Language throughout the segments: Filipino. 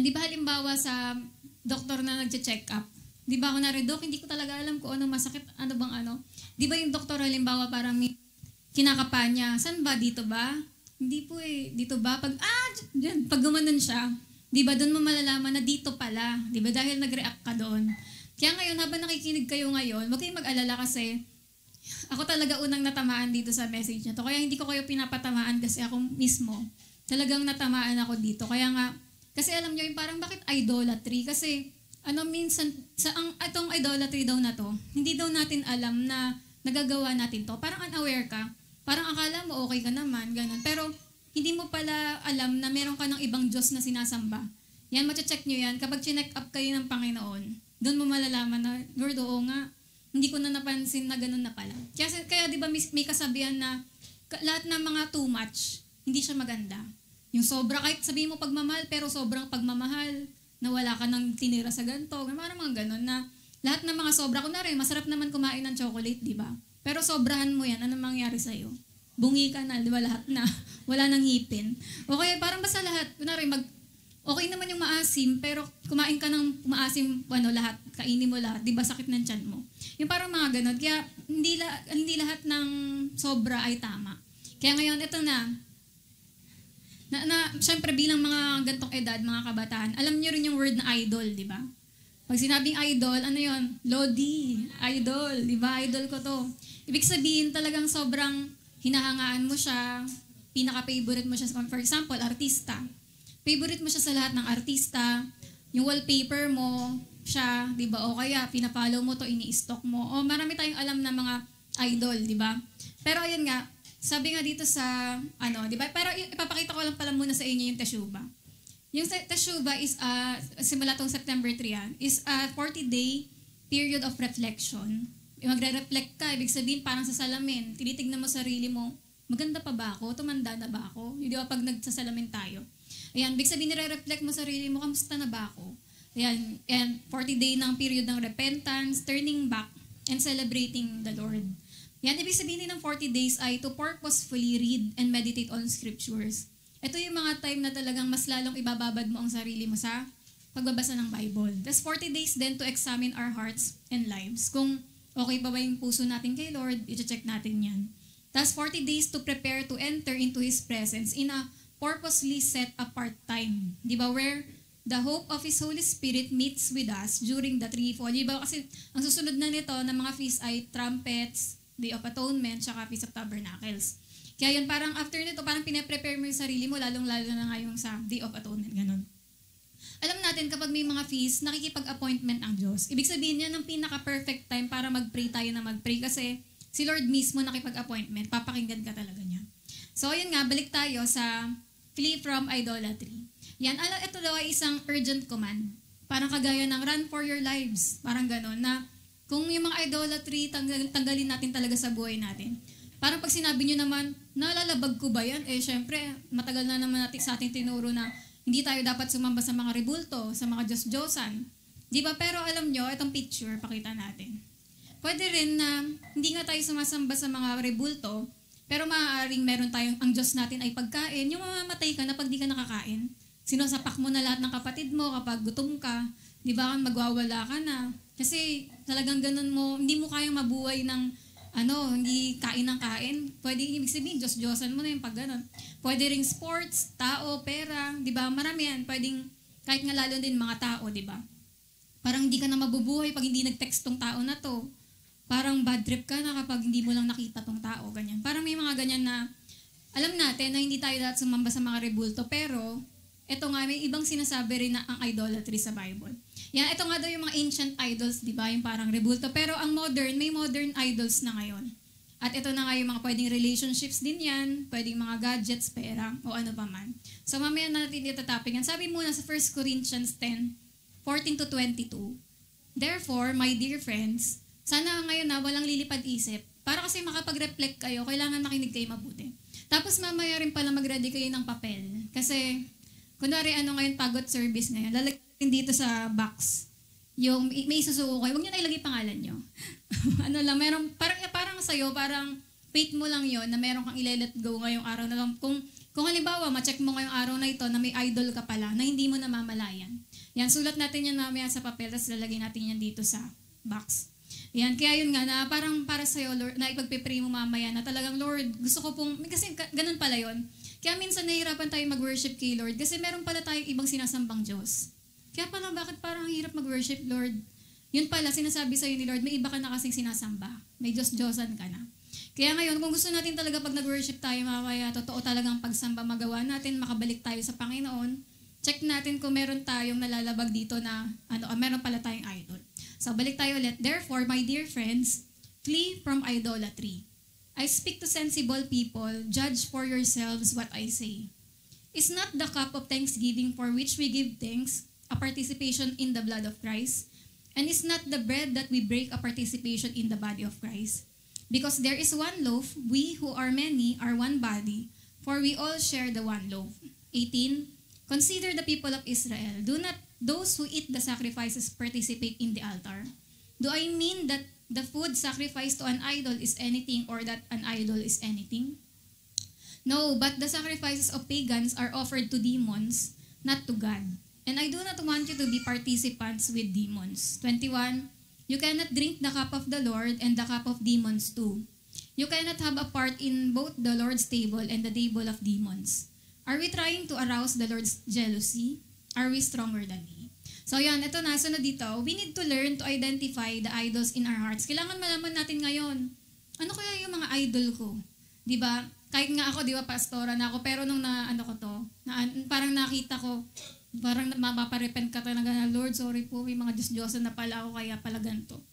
Yan, di ba halimbawa sa doktor na nagche-check up, di ba ako Dok, hindi ko talaga alam kung anong masakit, ano bang ano. Di ba yung doktor halimbawa parang may kinakapa niya, saan ba, dito ba? Hindi po eh, dito ba? Pag gumanon siya, di ba doon mo malalaman na dito pala, di ba dahil nag-react ka doon. Kaya ngayon, habang nakikinig kayo ngayon, huwag kayong mag-alala kasi ako talaga unang natamaan dito sa message na to. Kaya hindi ko kayo pinapatamaan kasi ako mismo, talagang natamaan ako dito. Kaya nga, kasi alam nyo yung parang bakit idolatry? Kasi minsan, itong idolatry daw na to, hindi daw natin alam na nagagawa natin to. Parang unaware ka. Parang akala mo okay ka naman, ganun. Pero hindi mo pala alam na meron ka ng ibang Diyos na sinasamba. Yan, mache-check nyo yan. Kapag chinek up kayo ng Panginoon, doon mo malalaman na, Lord, oo nga, hindi ko na napansin na ganun na pala. Kaya di ba may kasabihan na lahat ng mga too much, hindi siya maganda. Yung sobra, kahit sabihin mo pagmamahal, pero sobrang pagmamahal, na wala ka nang tinira sa ganito, parang mga ganun na lahat ng mga sobra, kunwari, masarap naman kumain ng chocolate, di ba? Pero sobrahan mo yan, anong mangyari sa'yo? Bungi ka na, di ba, lahat na, wala nang ngipin. Okay, parang basta lahat, kunwari, okay naman yung maasim, pero kumain ka ng maasim, lahat, kainin mo lahat, di ba sakit ng tiyan mo? Yung parang mga ganun, kaya hindi lahat ng sobra ay tama. Kaya ngayon, ito syempre bilang mga gantong edad, mga kabataan, alam niyo rin yung word na idol, di ba? Pag sinabing idol, ano yon? Lodi, idol, di ba? Idol ko to. Ibig sabihin talagang sobrang hinahangaan mo siya, pinaka-favorite mo siya. For example, artista. Favorite mo siya sa lahat ng artista, yung wallpaper mo, siya, di ba? O kaya, pinafollow mo to, ini-stalk mo. O marami tayong alam na mga idol, di ba? Pero ayun nga, sabi nga dito sa, di ba? Pero ipapakita ko lang pala muna sa inyo yung Teshuvah. Yung Teshuvah is, simula tong September 3 yan, is a 40-day period of reflection. Magre-reflect ka, ibig sabihin parang sa salamin, tinitignan mo sarili mo, maganda pa ba ako? Tumanda na ba ako? Di ba pag nagsasalamin tayo? Ayan, ibig sabihin nire-reflect mo sarili mo, kamusta na ba ako? Ayan, and 40-day ng period ng repentance, turning back, and celebrating the Lord. Yan, ibig sabihin ng 40 days ay to purposefully read and meditate on scriptures. Ito yung mga time na talagang mas lalong ibababad mo ang sarili mo sa pagbabasa ng Bible. Tapos 40 days then to examine our hearts and lives. Kung okay pa ba yung puso natin kay Lord, i-check natin yan. Tapos 40 days to prepare to enter into His presence in a purposely set apart time. Di ba? Where the hope of His Holy Spirit meets with us during the threefold. Di ba? Kasi ang susunod na nito ng mga feast ay trumpets, Day of Atonement, tsaka Feast of Tabernacles. Kaya yun, parang after nito, parang pinaprepare mo yung sarili mo, lalong-lalo na nga yung sa Day of Atonement, ganun. Alam natin, kapag may mga feast, nakikipag-appointment ang Diyos. Ibig sabihin yan, ang pinaka-perfect time para mag-pray tayo na mag-pray kasi si Lord mismo nakipag-appointment, papakinggan ka talaga niya. So, ayun nga, balik tayo sa flee from idolatry. Yan, ito daw ay isang urgent command. Parang kagaya ng run for your lives. Parang ganun, na kung yung mga idolatry, tanggalin natin talaga sa buhay natin. Parang pag sinabi nyo naman, nalalabag ko ba yan? Syempre, matagal na naman natin sa ating tinuro na hindi tayo dapat sumamba sa mga rebulto, sa mga Diyos-Diyosan. Di ba? Pero alam nyo, itong picture, pakita natin. Pwede rin na hindi nga tayo sumasamba sa mga rebulto, pero maaaring meron tayong, ang Diyos natin ay pagkain. Yung mamamatay ka na pag di ka nakakain. Sinasapak mo na lahat ng kapatid mo kapag gutom ka. Di ba? Magwawala ka na. Kasi talagang ganun mo, hindi mo kayang mabuhay ng hindi kain ng kain. Pwede, ibig sabihin, Diyos-Diyosan mo na yung pag ganun. Pwede ring sports, tao, pera, di ba? Marami yan. Pwedeng, kahit nga lalo din mga tao, di ba? Parang hindi ka na mabubuhay pag hindi nag-text tong tao na to. Parang bad trip ka na kapag hindi mo lang nakita tong tao, ganyan. Parang may mga ganyan na, alam natin na hindi tayo dapat sumamba sa mga rebulto, pero ito nga, may ibang sinasabi rin na ang idolatry sa Bible. Yan, ito nga daw yung mga ancient idols, di ba? Yung parang rebulto. Pero ang modern, may modern idols na ngayon. At ito na nga yung mga pwedeng relationships din yan, pwedeng mga gadgets, pera, o ano pa man. So mamaya natin itatapin yan. Sabi muna sa 1 Corinthians 10:14-22, Therefore, my dear friends, sana ngayon na walang lilipad isip. Para kasi makapag-reflect kayo, kailangan makinig kayo mabuti. Tapos mamaya rin pala mag-ready kayo ng papel. Kasi kunwari, ngayon, pagod service ngayon, lalagyan dito sa box, yung may isusuko kayo, huwag nyo na ilagay pangalan nyo. Meron, parang sa'yo, parang wait mo lang yon na meron kang i-let go ngayong araw na lang. Kung Kung halimbawa, ma-check mo ngayong araw na ito na may idol ka pala na hindi mo namamalayan. Yan, sulat natin yan mamaya sa papel, tapos lalagay natin yan dito sa box. Yan, kaya yun nga, na parang para sa'yo, Lord, na ipagpipray mo mamaya na talagang, Lord, gusto ko pong, kasi ganun pala yun. Kaya minsan nahihirapan tayo mag-worship kay Lord kasi meron pala tayong ibang sinasambang Diyos. Kaya pala, bakit parang hirap mag-worship, Lord? Yun pala, sinasabi sa'yo ni Lord, may iba ka na kasing sinasamba. May Diyos-Diyosan ka na. Kaya ngayon, kung gusto natin talaga pag nag-worship tayo, mamaya, totoo talagang pagsamba magawa natin, makabalik tayo sa Panginoon, check natin kung meron tayong nalalabag dito na, meron pala tayong idol. So, balik tayo ulit. Therefore, my dear friends, flee from idolatry. I speak to sensible people, judge for yourselves what I say. Is not the cup of thanksgiving for which we give thanks a participation in the blood of Christ? And is not the bread that we break a participation in the body of Christ? Because there is one loaf, we who are many are one body, for we all share the one loaf. 18. Consider the people of Israel. Do not those who eat the sacrifices participate in the altar? Do I mean that the food sacrificed to an idol is anything or that an idol is anything? No, but the sacrifices of pagans are offered to demons, not to God. And I do not want you to be participants with demons. 21. You cannot drink the cup of the Lord and the cup of demons too. You cannot have a part in both the Lord's table and the table of demons. Are we trying to arouse the Lord's jealousy? Are we stronger than He? So yan, ito na, sunod dito. We need to learn to identify the idols in our hearts. Kailangan malaman natin ngayon, ano kaya yung mga idol ko? Diba? Kahit nga ako, diba, pastora na ako, pero nung parang nakita ko, parang mapaparepent ka talaga na, Lord, sorry po, may mga Diyos-Diyosan na pala ako, kaya pala ganito.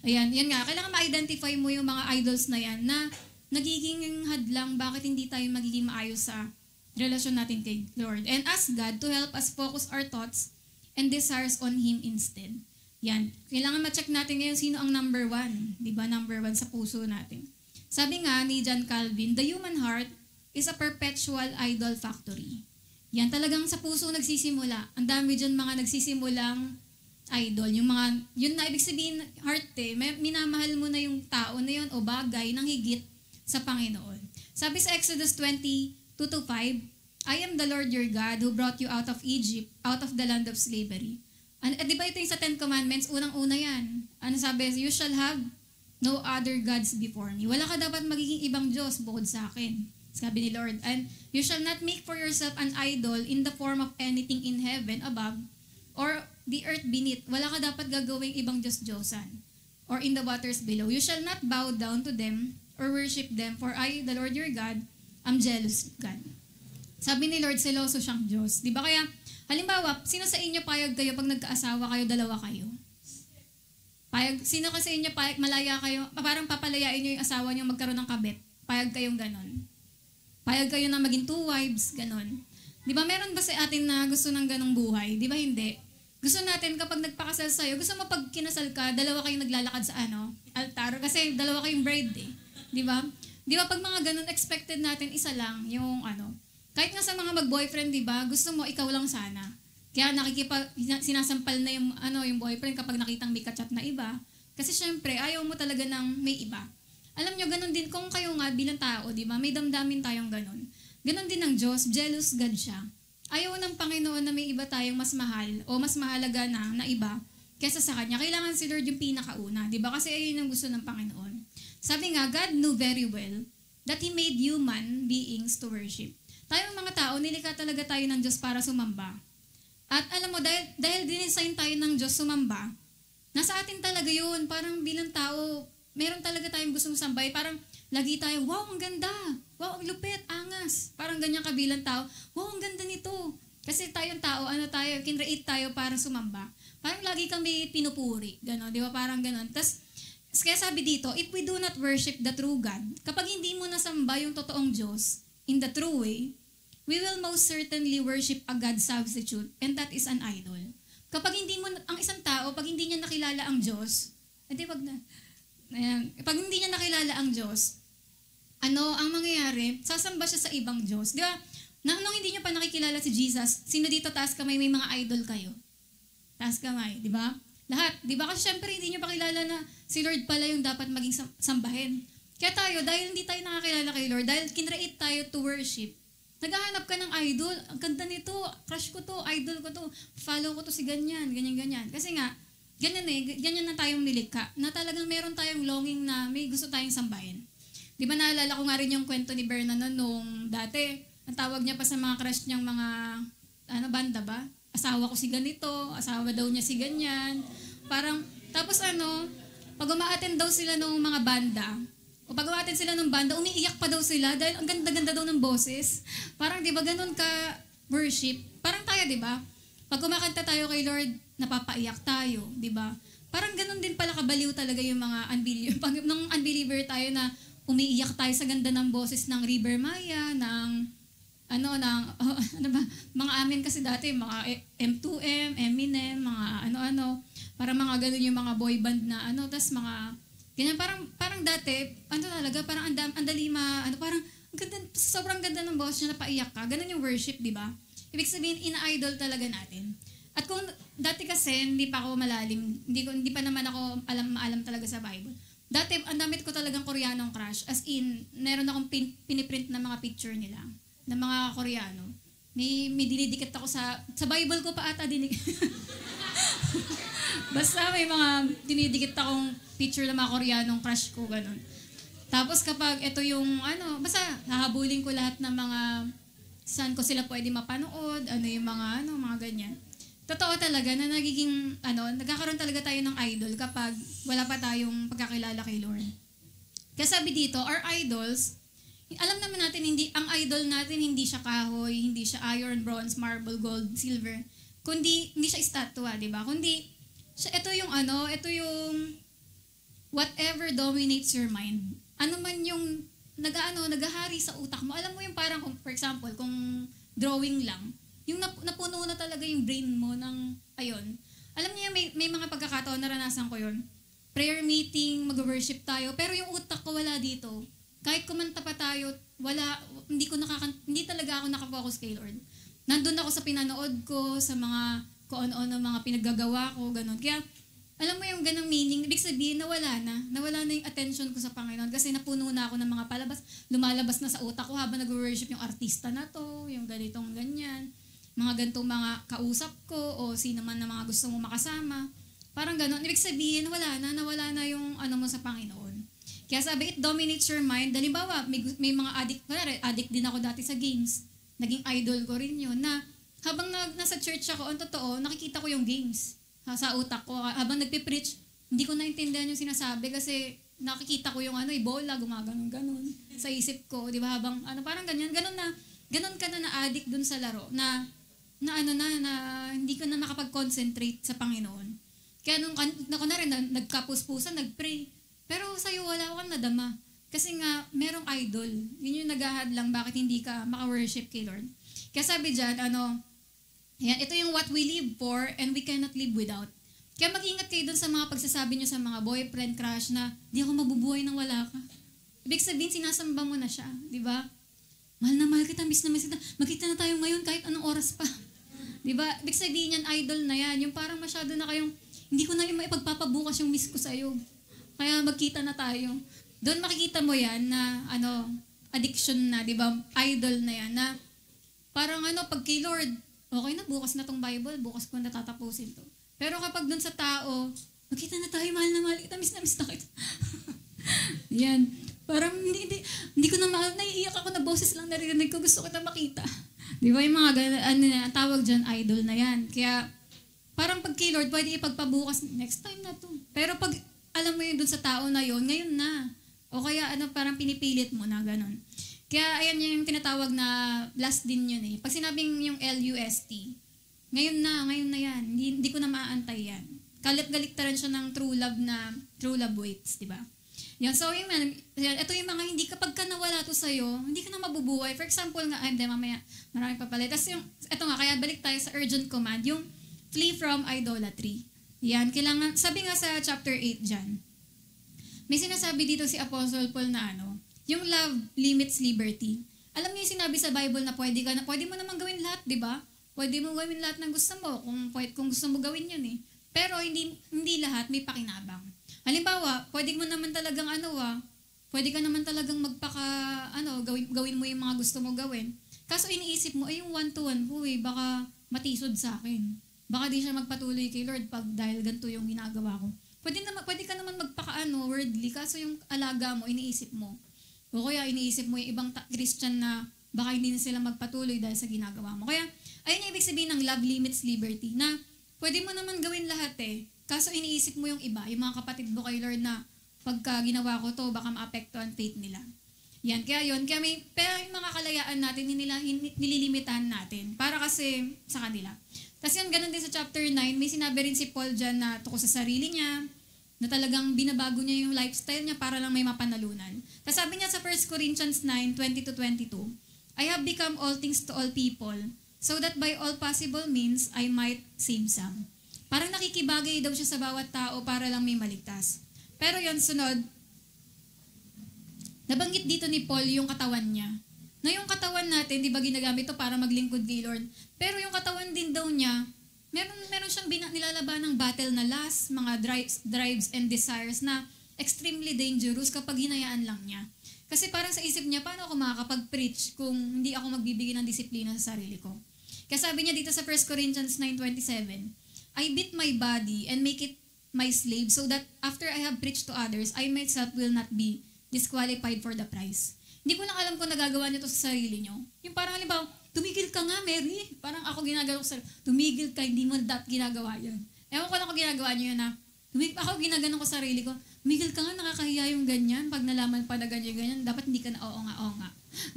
Ayan, yan nga, kailangan ma-identify mo yung mga idols na yan na nagiging hadlang, bakit hindi tayo magiging maayos sa relasyon natin kay Lord. And ask God to help us focus our thoughts and desires on Him instead. Yan, kailangan ma-check natin ngayon sino ang number one, di ba, number one sa puso natin. Sabi nga ni John Calvin, the human heart is a perpetual idol factory. Yan, talagang sa puso nagsisimula. Ang dami dyan mga nagsisimulang idol. Yung mga, yun na ibig sabihin, heart minamahal mo na yung tao na yun o bagay ng higit sa Panginoon. Sabi sa Exodus 20:2-5, I am the Lord your God who brought you out of Egypt, out of the land of slavery. Di ba ito yung sa 10 Commandments? Unang-una yan. Ano sabi? You shall have no other gods before me. Wala ka dapat magiging ibang Diyos bukod sa akin. Sabi ni Lord, and you shall not make for yourself an idol in the form of anything in heaven above or the earth beneath. Wala ka dapat gagawing ibang Diyos-Diyosan or in the waters below. You shall not bow down to them or worship them, for I, the Lord your God, am jealous God. Sabi ni Lord, seloso siyang Diyos. Di ba kaya, halimbawa, sino sa inyo payag kayo pag nagkaasawa kayo, dalawa kayo? Sino ka sa inyo payag, malaya kayo, parang papalayain nyo yung asawa nyo magkaroon ng kabit. Payag kayong ganon. Payag kayo na maging 2 wives, ganon. Di ba meron ba sa atin na gusto ng ganong buhay? Di ba hindi? Gusto natin kapag nagpakasal sa'yo, gusto mo pag kinasal ka, dalawa kayong naglalakad sa altar. Kasi dalawa kayong bride eh. Di ba? Di ba pag mga ganon, expected natin isa lang yung kahit nga sa mga mag-boyfriend, di ba, gusto mo ikaw lang sana. Kaya sinasampal na yung boyfriend kapag nakitang may kachat na iba. Kasi syempre, ayaw mo talaga ng may iba. Alam nyo, ganun din, kung kayo nga bilang tao, di ba, may damdamin tayong ganun. Ganun din ang Diyos, jealous God siya. Ayaw ng Panginoon na may iba tayong mas mahal o mas mahalaga na iba kesa sa Kanya. Kailangan si Lord yung pinakauna, di ba? Kasi ayun ang gusto ng Panginoon. Sabi nga, God knew very well that He made human beings to worship. Tayong mga tao, nilikha talaga tayo ng Diyos para sumamba. At alam mo, dahil dinesign tayo ng Diyos sumamba, nasa atin talaga yun. Parang bilang tao, meron talaga tayong gustong sambay. Parang lagi tayo, wow, ang ganda. Wow, ang lupit, angas. Parang ganyan kabilang tao, wow, ang ganda nito. Kasi tayong tao, kinreate tayo para sumamba. Parang lagi kami pinupuri. Ganon, di ba? Parang ganon. Kaya sabi dito, if we do not worship the true God, kapag hindi mo nasamba yung totoong Diyos in the true way, we will most certainly worship a God substitute, and that is an idol. Kapag hindi mo, ang isang tao, pag hindi niya nakilala ang Diyos, pag hindi niya nakilala ang Diyos, ang mangyayari, sasamba siya sa ibang Diyos. Di ba? Nung hindi niyo pa nakikilala si Jesus, sino dito taas kamay, may mga idol kayo? Taas kamay, di ba? Lahat, di ba? Kasi syempre hindi niyo pa kilala na si Lord pala yung dapat maging sambahin. Kaya tayo, dahil hindi tayo nakakilala kay Lord, dahil kinreate tayo to worship, Naghahanap ka ng idol. Ang ganda nito, crush ko to, idol ko to, follow ko to si ganyan, ganyan. Kasi nga, ganyan na tayong nilikha. Na talagang meron tayong longing na may gusto tayong sambahin. Di ba naalala ko nga rin yung kwento ni Berna nung dati, ang tawag niya pa sa mga crush niyang mga, banda ba? Asawa ko si ganito, asawa daw niya si ganyan. Parang, tapos pag umaattend daw sila ng mga banda, o pag umaattend sila ng banda, umiiyak pa daw sila dahil ang ganda-ganda daw ng boses. Parang, di ba, ganun ka worship? Parang tayo, di ba? Pag kumakanta tayo kay Lord, napapaiyak tayo, di ba? Parang ganun din pala kabaliw talaga yung mga unbeliever. Pag nung unbeliever tayo na umiiyak tayo sa ganda ng boses ng River Maya, ng mga amin kasi dati, mga M2M, Eminem, mga para mga ganun yung mga boy band na tas mga, ganyan, parang dati, talaga, parang andali parang, sobrang ganda ng boses niya, napaiyak ka, ganun yung worship, di ba? Ibig sabihin, ina-idol talaga natin. At kung dati kasi, hindi pa ako malalim, hindi pa naman ako maalam talaga sa Bible. Dati, ang damit ko talagang Koreanong crush, as in, meron akong piniprint na mga picture nila, ng mga Koreano. May dinidikit ako sa Bible ko pa ata dinig. Basta may mga dinidikit akong picture ng mga Koreanong crush ko, ganun. Tapos kapag ito yung, basta hahabulin ko lahat ng mga saan ko sila pwede mapanood, yung mga ganyan. Totoo talaga na nagiging, nagkakaroon talaga tayo ng idol kapag wala pa tayong pagkakilala kay Lord. Kaya sabi dito, our idols, alam naman natin, ang idol natin, hindi siya kahoy, hindi siya iron, bronze, marble, gold, silver, kundi, hindi siya estatwa, di ba? Kundi, ito yung whatever dominates your mind. Ano man yung, naghahari sa utak mo. Alam mo yung parang, for example, kung drawing lang, yung napuno na talaga yung brain mo ng, ayun. Alam niyo, may mga pagkakataon, naranasan ko yun. Prayer meeting, mag-worship tayo, pero yung utak ko wala dito. Kahit kumanta pa tayo, hindi talaga ako nakafocus kay Lord. Nandun ako sa pinanood ko, sa mga kung ano mga pinaggagawa ko, ganun. Kaya, alam mo yung ganang meaning, ibig sabihin, nawala na yung attention ko sa Panginoon kasi napuno na ako ng mga palabas, lumalabas na sa utak ko habang nag-worship yung artista na to, yung ganitong ganyan, mga ganitong mga kausap ko, o sino man na mga gusto mo makasama. Parang ganun. Ibig sabihin, nawala na yung mo sa Panginoon. Kaya sabi, it dominates your mind. Halimbawa, may mga addict din ako dati sa games. Naging idol ko rin yun, na habang nasa church ako, ang totoo, nakikita ko yung games sa utak ko. Habang nagpipreach, hindi ko naintindihan yung sinasabi kasi nakikita ko yung bola, gumaganon sa isip ko, di ba? Habang, parang ganyan ka na na-addict dun sa laro, na hindi ko na makapag-concentrate sa Panginoon. Kaya nung nagkapuspusan, nagpray, pero sa'yo wala kang nadama. Kasi nga, merong idol. Yun yung naghahadlang bakit hindi ka maka-worship kay Lord. Kaya sabi dyan, ito yung what we live for and we cannot live without. Kaya mag-ingat kayo dun sa mga pagsasabi nyo sa mga boyfriend, crush na, di ako mabubuhay nang wala ka. Ibig sabihin, sinasamba mo na siya. Di ba? Mahal na mahal kita, miss na miss kita. Magkita na tayo ngayon kahit anong oras pa. Di ba? Ibig sabihin yan, idol na yan. Yung parang masyado na kayong, hindi ko na ipagpapabukas yung miss ko sa'yo. Kaya magkita na tayo. Doon makikita mo yan na, addiction na, di ba? Idol na yan, na parang pag kay Lord, okay na, bukas na tong Bible, bukas ko na tatapusin to. Pero kapag doon sa tao, magkita na tayo, mahal na mahal kita, miss na kita. Yan. Parang hindi ko na naiiyak ako na boses lang narinig ko, gusto kita makita. Di ba yung mga tawag dyan, idol na yan. Kaya, parang pag kay Lord, pwede ipagpabukas, next time na to. Pero pag alam mo yun dun sa tao na yun, ngayon na. O kaya parang pinipilit mo na, ganun. Kaya ayan yung tinatawag na last din yun eh. Pag sinabing yung LUST, ngayon na yan. Hindi ko na maaantay yan. Galit-galiktaran siya ng true love waits, di ba? Yan, so ito yung mga hindi kapag ka nawala to sa'yo, hindi ka na mabubuhay. For example nga, mamaya, marami pa pala. Tapos ito nga, kaya balik tayo sa urgent command, yung flee from idolatry. Yan, kailangan, sabi nga sa chapter 8 dyan, may sinasabi dito si Apostle Paul na yung love limits liberty. Alam niyo yung sinabi sa Bible na pwede mo naman gawin lahat, di ba? Pwede mo gawin lahat ng gusto mo, kung gusto mo gawin yun eh. Pero hindi lahat may pakinabang. Halimbawa, pwede mo naman talagang pwede ka naman talagang gawin mo yung mga gusto mo gawin. Kaso iniisip mo, ay yung one-to-one po baka matisod sa akin. Baka di siya magpatuloy kay Lord pag dahil ganito yung ginagawa ko. Pwede ka naman magpakaano, worldly, kaso yung alaga mo, iniisip mo. O kaya iniisip mo yung ibang Christian na baka hindi na sila magpatuloy dahil sa ginagawa mo. Kaya, ayun yung ibig sabihin ng love limits liberty, na pwede mo naman gawin lahat kaso iniisip mo yung iba, yung mga kapatid mo kay Lord na pagka ginawa ko to, baka maapektuhan faith nila. Yan, kaya pero yung mga kalayaan natin, nililimitahan natin para kasi sa kanila. Tapos yun, ganun din sa chapter 9, may sinabi rin si Paul dyan na tungkol sa sarili niya, na talagang binabago niya yung lifestyle niya para lang may mapanalunan. Tapos sabi niya sa 1 Corinthians 9:20-22, I have become all things to all people, so that by all possible means, I might save some. Parang nakikibagay daw siya sa bawat tao para lang may maligtas. Pero yun, sunod, nabanggit dito ni Paul yung katawan niya. Na yung katawan natin, di ba ginagamit to para maglingkod kay Lord? Pero yung katawan din daw niya, meron siyang nilalaban ng battle na lust, mga drives and desires na extremely dangerous kapag hinayaan lang niya. Kasi parang sa isip niya, paano ako makakapag-preach kung hindi ako magbibigay ng disiplina sa sarili ko? Kaya sabi niya dito sa 1 Corinthians 9:27, I beat my body and make it my slave so that after I have preached to others, I myself will not be disqualified for the prize. Hindi ko lang alam kung nagagawa niyo to sa sarili niyo. Yung parang halimbawa, tumigil ka nga, Mary. Parang ako ginagawa ko sa tumigil ka, hindi mo dapat ginagawa yan. Ewan ko lang kung ginagawa niyo yun ako ginaganon ko sa sarili ko, tumigil ka nga, nakakahiya yung ganyan. Pag nalaman pa na ganyan, dapat hindi ka na oo nga.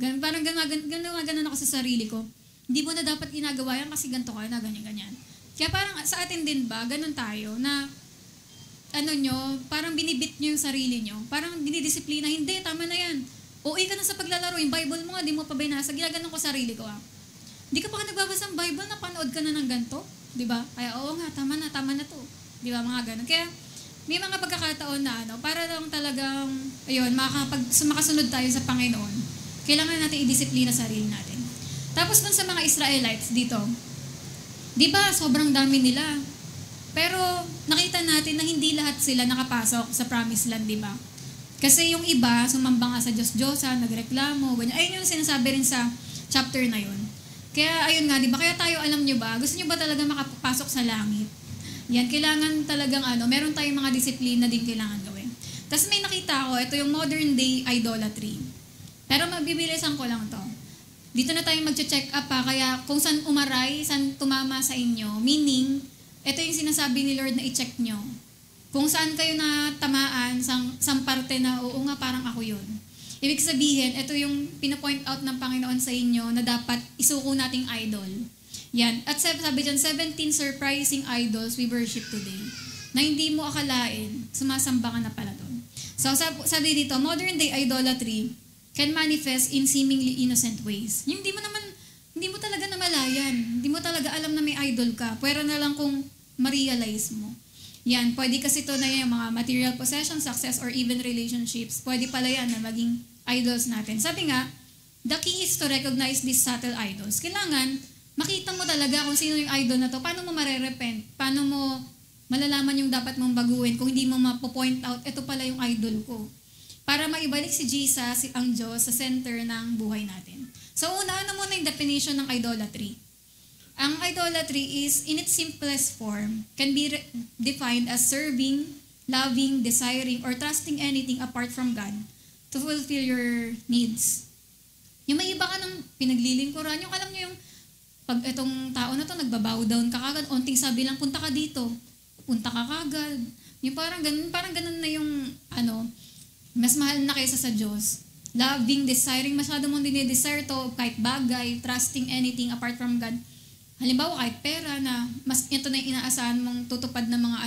Ganun, parang ganun ako sa sarili ko. Hindi mo na dapat ginagawa yan kasi ganito ka na, ganyan. Kaya parang sa atin din ba, ganun tayo, na parang binibit nyo yung sarili nyo. Parang dinidisiplina, hindi, tama na yan. OA ka na sa paglalaro, yung Bible mo nga, di mo pa binasa. Ginaganon ko sarili ko Hindi ka pa nagbabasa ng Bible, napanood ka na ng ganito. Di ba? Kaya oo nga, tama na to. Di ba, mga ganun. Kaya may mga pagkakataon na para lang talagang, makasunod tayo sa Panginoon, kailangan natin i-disiplina sarili natin. Tapos dun sa mga Israelites dito, di ba, sobrang dami nila. Pero nakita natin na hindi lahat sila nakapasok sa promised land, di ba? Kasi yung iba, sumamba nga sa Diyos-Diyosan, nagreklamo, ganyan. Ayun yung sinasabi rin sa chapter na yun. Kaya ayun nga, di ba? Kaya tayo, alam nyo ba, gusto nyo ba talaga makapasok sa langit? Yan, kailangan talagang meron tayong mga disiplina din kailangan gawin. Tapos may nakita ko, ito yung modern day idolatry. Pero mabibilisan ko lang to. Dito na tayo mag-check up kaya kung saan umaray, saan tumama sa inyo, meaning, ito yung sinasabi ni Lord na i-check nyo. Kung saan kayo na tamaan, sang parte na, oo nga, parang ako yun. Ibig sabihin, ito yung pinapoint out ng Panginoon sa inyo na dapat isuko nating idol. Yan. At sabi dyan, 17 surprising idols we worship today. Na hindi mo akalain, sumasamba ka na pala doon. So, sabi dito, modern day idolatry can manifest in seemingly innocent ways. Yung hindi mo talaga namalayan. Hindi mo talaga alam na may idol ka. Pwera na lang kung ma-realize mo. Yan, pwede kasi ito na yung mga material possession, success, or even relationships. Pwede pala yan na maging idols natin. Sabi nga, the key is to recognize these subtle idols. Kailangan, makita mo talaga kung sino yung idol na to. Paano mo marerepent? Paano mo malalaman yung dapat mong baguhin kung hindi mo mapo-point out, ito pala yung idol ko. Para maibalik si Jesus, ang Diyos, sa center ng buhay natin. So, una muna yung definition ng idolatry. Ang idolatry is, in its simplest form, can be defined as serving, loving, desiring, or trusting anything apart from God to fulfill your needs. Yung may iba ka ng pinaglilingkuran, yung alam nyo yung pag itong tao na to nagbabow down ka kagad, onting sabi lang, punta ka dito, punta ka kagad. Yung parang ganun na yung, mas mahal na kaysa sa Diyos. Loving, desiring, masyado mong dinidesire to, kahit bagay, trusting anything apart from God. Halimbawa, kahit pera na, mas ito na yung inaasahan mong tutupad ng mga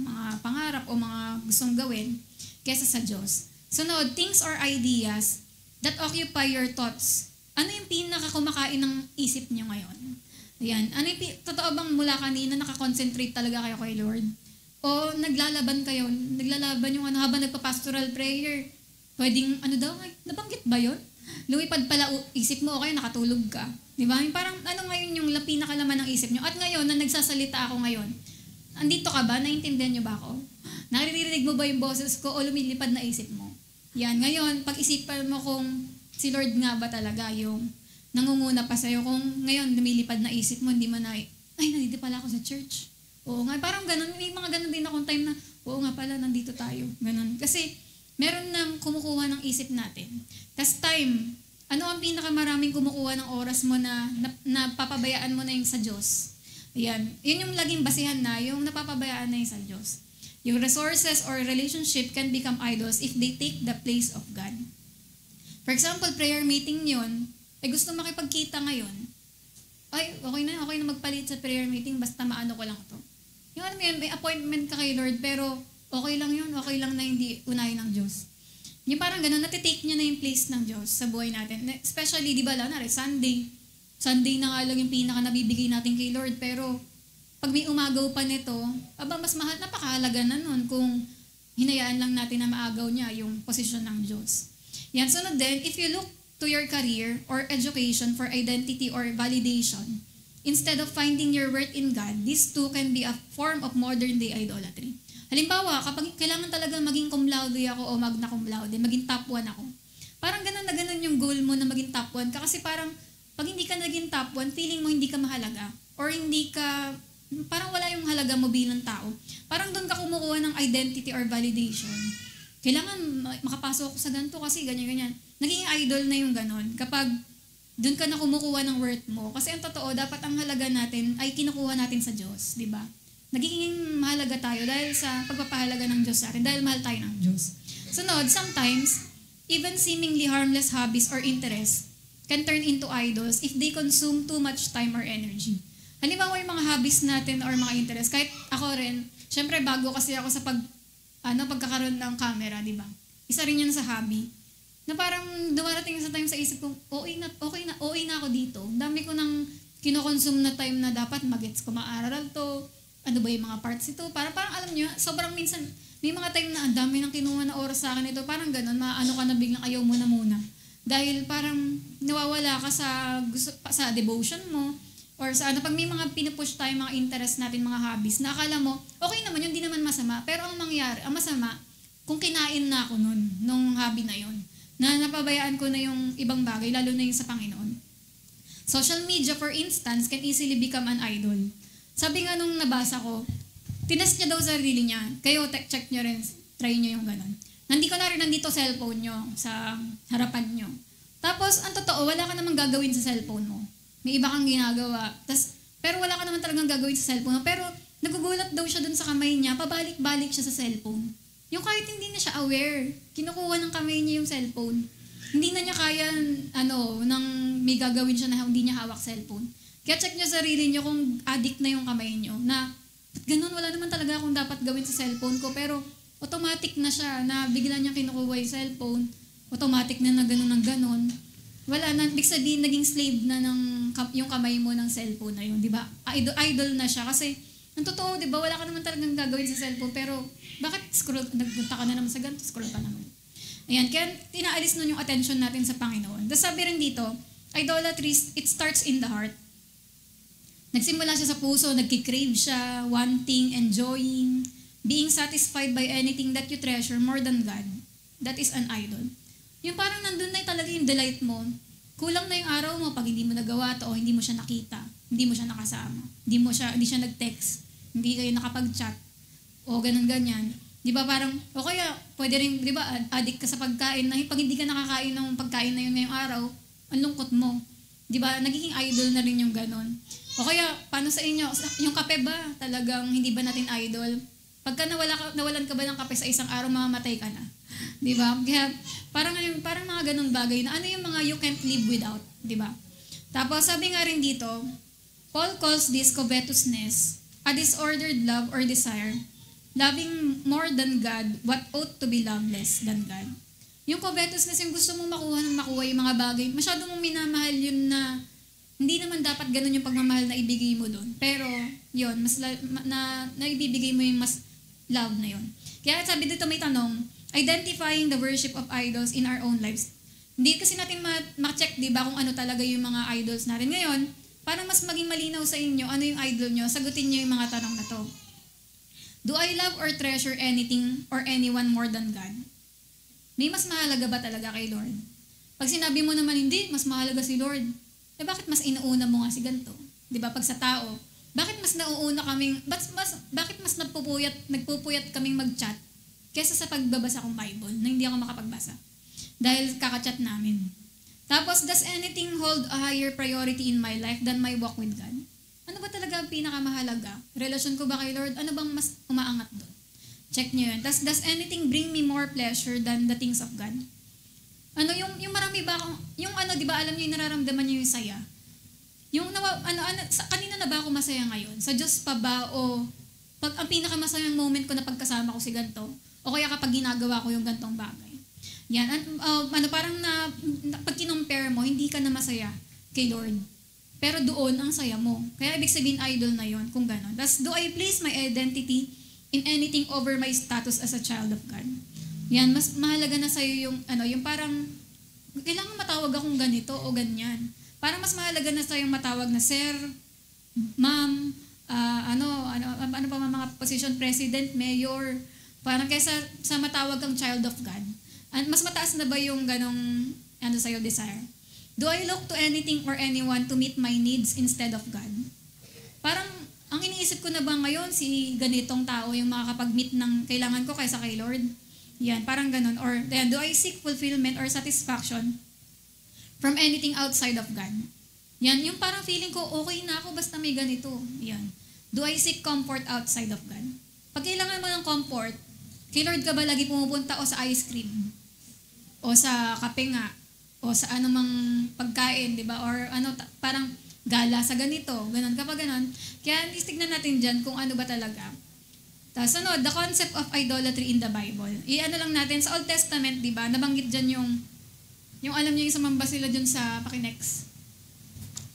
mga pangarap o mga gustong gawin, kaysa sa Diyos. Sunod, things or ideas that occupy your thoughts. Ano yung pinakakumakain ng isip niyo ngayon? Ayan. Totoo bang mula kanina nakakonsentrate talaga kayo kay Lord? O naglalaban yung habang nagpa-pastoral prayer, pwedeng nabanggit ba yun? Lumipad pala isip mo, okay, nakatulog ka. Di ba? Parang ngayon yung pinakalaman ng isip nyo? At ngayon, na nagsasalita ako ngayon, andito ka ba? Naiintindihan nyo ba ako? Naririnig mo ba yung boses ko o lumilipad na isip mo? Yan. Ngayon, pag-isipan mo kung si Lord nga ba talaga yung nangunguna pa sa'yo. Kung ngayon lumilipad na isip mo, hindi mo na, ay, nandito pala ako sa church. Oo nga, parang ganun. May mga ganun din akong time na, oo nga pala, nandito tayo. Ganun. Kasi, meron nang kumukuha ng isip natin. Tas time, ano ang pinakamaraming kumukuha ng oras mo na napapabayaan mo na yung sa Diyos? Ayan. Yun yung laging basihan na, yung napapabayaan na yung sa Diyos. Yung resources or relationship can become idols if they take the place of God. For example, prayer meeting yun, gusto makipagkita ngayon. Ay, okay na magpalit sa prayer meeting, basta maano ko lang to. Yung alam mo yun, may appointment ka kay Lord, pero okay lang yun, okay lang na hindi unahin ng Diyos. Yung parang ganun, natitake niya na yung place ng Diyos sa buhay natin. Especially, di ba, Sunday. Sunday na nga lang yung pinaka nabibigay natin kay Lord, pero pag may umagaw pa nito, mas mahal, napakahalaga na nun kung hinayaan lang natin na maagaw niya yung posisyon ng Diyos. Yan, sunod din, if you look to your career or education for identity or validation, instead of finding your worth in God, these two can be a form of modern-day idolatry. Halimbawa, kapag kailangan talaga maging cum laude ako o magna cum laude, maging top 1 ako, parang ganun na ganun yung goal mo na maging top 1 ka. Kasi parang, pag hindi ka naging top 1, feeling mo hindi ka mahalaga. Or hindi ka, parang wala yung halaga mo bilang tao. Parang doon ka kumukuha ng identity or validation. Kailangan makapasok ako sa ganito kasi ganyan-ganyan. Naging idol na yung ganon. Kapag doon ka na kumukuha ng worth mo. Kasi ang totoo, dapat ang halaga natin ay kinukuha natin sa Diyos. Di ba? Nagiging mahalaga tayo dahil sa pagpapahalaga ng Diyos sa atin. Dahil mahal tayo ng Diyos. Sunod, sometimes, even seemingly harmless hobbies or interests can turn into idols if they consume too much time or energy. Halimbawa yung mga hobbies natin or mga interests. Kahit ako rin, syempre bago kasi ako sa pagkakaroon ng camera, di ba? Isa rin yan sa hobby. Na parang dumarating sa time sa isip ko, okay na ako dito. Dami ko nang kinokonsume na time na dapat magets ko maaral to. Ano ba yung mga parts ito? Parang alam nyo, sobrang minsan, may mga time na ang dami nang kinuha na oras sa akin ito. Parang ganun, maano ka na biglang ayaw mo na muna. Dahil parang nawawala ka sa devotion mo. Or sa pag may mga pinupush tayo, mga interest natin, mga hobbies, na akala mo, okay naman yun, di naman masama. Pero ang masama, kung kinain na ako nung hobby na yun, na napabayaan ko na yung ibang bagay, lalo na yung sa Panginoon. Social media, for instance, can easily become an idol. Sabi nga nung nabasa ko, tinest niya daw sarili niya. Kayo, check nyo rin, try nyo yung ganun. Nandito cellphone nyo, sa harapan nyo. Tapos, ang totoo, wala ka namang gagawin sa cellphone mo. May iba kang ginagawa. Pero wala ka naman talagang gagawin sa cellphone mo. Pero, nagugulat daw siya dun sa kamay niya, pabalik-balik siya sa cellphone. Yung kahit hindi na siya aware, kinukuha ng kamay niya yung cellphone. Hindi na niya kaya, nang may gagawin siya na hindi niya hawak cellphone. Kaya check niyo sarili niyo kung addict na yung kamay niyo. Na, ganun, wala naman talaga akong dapat gawin sa cellphone ko. Pero, automatic na siya na bigla niya kinukuha yung cellphone. Automatic na ganun ng ganun. Wala na, ibig sabihin, naging slave na yung kamay mo ng cellphone na yun, di ba? Idol na siya kasi, ang totoo, di ba, wala ka naman talagang gagawin sa cellphone, pero bakit nagpunta ka na naman sa ganito, scroll ka naman. Ayan, kaya tinaalis nun yung attention natin sa Panginoon. Tapos sabi rin dito, idolatry, it starts in the heart. Nagsimula siya sa puso, nagkikrave siya, wanting, enjoying, being satisfied by anything that you treasure more than God. That is an idol. Yung parang nandun na talaga yung delight mo. Kulang na yung araw mo pag hindi mo nagawa to o hindi mo siya nakita, hindi mo siya nakasama, hindi siya nag-text, hindi kayo nakapag-chat, o ganun-ganyan. Di ba parang, o kaya, pwede rin, di ba, addict ka sa pagkain na pag hindi ka nakakain ng pagkain na yun ngayong araw, ang lungkot mo. Di ba, nagiging idol na rin yung ganun. O kaya, paano sa inyo? Yung kape ba, talagang hindi ba natin idol? Pagka nawalan ka ba ng kape sa isang araw, mamamatay ka na. Di ba? Kaya, parang mga ganun bagay na ano yung mga you can't live without. Di ba? Tapos, sabi nga rin dito, Paul calls this covetousness a disordered love or desire, loving more than God what ought to be loved less than God. Yung covetousness, yung gusto mong makuha yung mga bagay, masyado mong minamahal yun na hindi naman dapat ganun yung pagmamahal na ibigay mo doon. Pero, yun, mas na ibibigay mo yung mas love na yun. Kaya sabi dito may tanong, identifying the worship of idols in our own lives. Hindi kasi natin ma-check, di ba, kung ano talaga yung mga idols natin. Ngayon, para mas maging malinaw sa inyo, ano yung idol nyo, sagutin nyo yung mga tanong na to. Do I love or treasure anything or anyone more than God? May mas mahalaga ba talaga kay Lord? Pag sinabi mo naman hindi, mas mahalaga si Lord. bakit mas inuuna mo nga si ganito? Di ba, pag sa tao, bakit mas nauuna kaming, bakit mas nagpupuyat kaming mag-chat kesa sa pagbabasa kong Bible na hindi ako makapagbasa? Dahil kakachat namin. Tapos, does anything hold a higher priority in my life than my walk with God? Ano ba talaga ang pinakamahalaga? Relasyon ko ba kay Lord? Ano bang mas umaangat doon? Check nyo yun. Does anything bring me more pleasure than the things of God? Ano yung marami ba akong, yung ano, di ba, alam niyo yung nararamdaman niyo yung saya? Yung, kanina na ba ako masaya ngayon? Sa Diyos pa ba? O ang pinakamasayang moment ko na pagkasama ko si ganito? O kaya kapag ginagawa ko yung gantong bagay? Yan. Parang pag kinompare mo, hindi ka na masaya kay Lord. Pero doon ang saya mo. Kaya ibig sabihin idol na yon kung gano'n. Thus, do I place my identity in anything over my status as a child of God? Yan, mas mahalaga na sa'yo yung parang, kailangan matawag akong ganito o ganyan. Parang mas mahalaga na sa'yo matawag na sir, ma'am, ano pa mga position, president, mayor, parang kaysa sa matawag kang child of God. And mas mataas na ba yung ganong sa'yo desire? Do I look to anything or anyone to meet my needs instead of God? Parang, ang iniisip ko na ba ngayon, si ganitong tao yung makakapag-meet ng kailangan ko kaysa kay Lord? Yan, parang ganon. Or, then, do I seek fulfillment or satisfaction from anything outside of God? Yan, yung parang feeling ko, okay na ako basta may ganito. Yan. Do I seek comfort outside of God? Pag kailangan mo ng comfort, kay Lord ka ba lagi pumupunta o sa ice cream? O sa kape nga? O sa anumang pagkain, di ba? Or parang gala sa ganito, ganon. Kapag ganon, kaya istignan natin dyan kung ano ba talaga. Tapos the concept of idolatry in the Bible. Lang natin, sa Old Testament, di ba, nabanggit dyan yung alam niyo yung sumamba sila dyan sa Pakinex.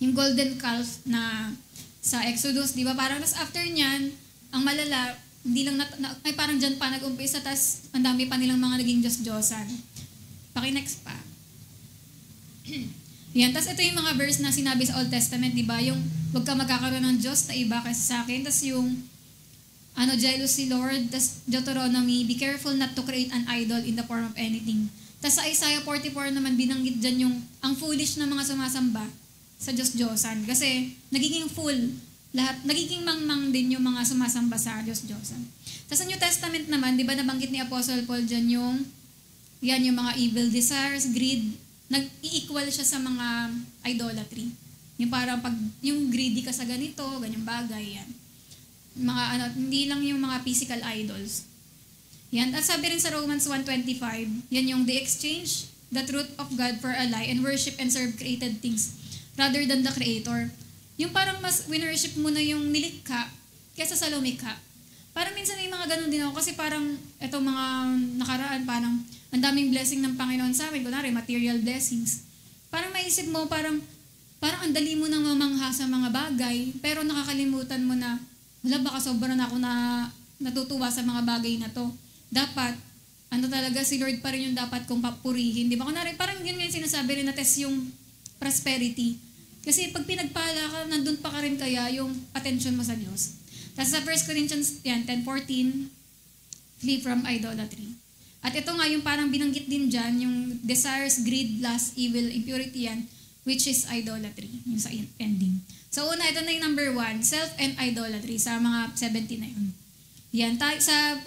Yung golden calf na sa Exodus, di ba? Parang after nyan, ang malala, hindi lang ay parang dyan pa nag-umpisa, tapos ang dami pa nilang mga naging Diyos-Diyosan. Pakinex pa. Yan, tapos ito yung mga verse na sinabi sa Old Testament, di ba? Yung, huwag ka magkakaroon ng Diyos na iba kaysa sa akin. Tapos yung, jealousy Lord, tas Deuteronomy, be careful not to create an idol in the form of anything. Tas sa Isaiah 44 naman, binanggit dyan yung, ang foolish na mga sumasamba sa Diyos-Diyosan. Kasi, nagiging fool, lahat, nagiging mangmang din yung mga sumasamba sa Diyos-Diyosan. Tas sa New Testament naman, di ba nabanggit ni Apostle Paul dyan yung mga evil desires, greed, nag-i-equal siya sa mga idolatry. Yung parang yung greedy ka sa ganito, ganyang bagay, yan. Hindi lang yung mga physical idols. Yan. At sabi rin sa Romans 1:25, yan yung they exchange the truth of God for a lie and worship and serve created things rather than the Creator. Yung parang mas winworship mo na yung nilikha kesa sa lumikha. Parang minsan may mga ganun din ako kasi parang etong mga nakaraan, parang ang daming blessing ng Panginoon sa amin. Kunwari, material blessings. Parang maisip mo, parang ang dali mo nang mamangha sa mga bagay, pero nakakalimutan mo na wala, baka sobra na ako na natutuwa sa mga bagay na to. Dapat, talaga, si Lord pa rin yung dapat kong papurihin. Di ba? Parang yun nga yung sinasabi rin na test yung prosperity. Kasi pag pinagpala ka, nandun pa ka rin kaya yung attention mo sa Diyos. Tapos sa 1 Corinthians 10:14, flee from idolatry. At ito nga yung parang binanggit din dyan, yung desires, greed, lust, evil, impurity yan, which is idolatry, yung sa ending. So una, ito na yung number 1, self and idolatry sa mga 70 na yun. Yan, sa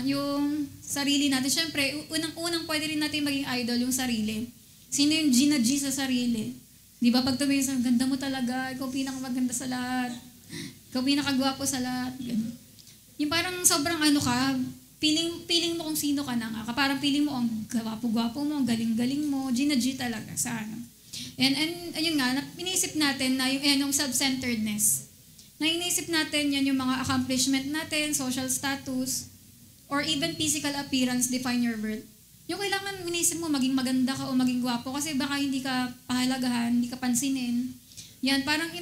yung sarili natin, syempre, unang pwede rin natin maging idol yung sarili. Sino yung Gina G sa sarili? Di ba pag tumingin sa, ganda mo talaga, ikaw pinakamaganda sa lahat, ikaw pinakagwapo sa lahat. Ganun. Yung parang sobrang feeling mo kung sino ka na nga. Parang feeling mo, ang gwapo-gwapo mo, ang galing-galing mo, Gina G talaga sa And ayun nga, inisip natin na yung self-centeredness. Na inisip natin yan yung mga accomplishment natin, social status, or even physical appearance define your worth. Yung kailangan inisip mo maging maganda ka o maging gwapo kasi baka hindi ka pahalagahan, hindi ka pansinin. Yan, parang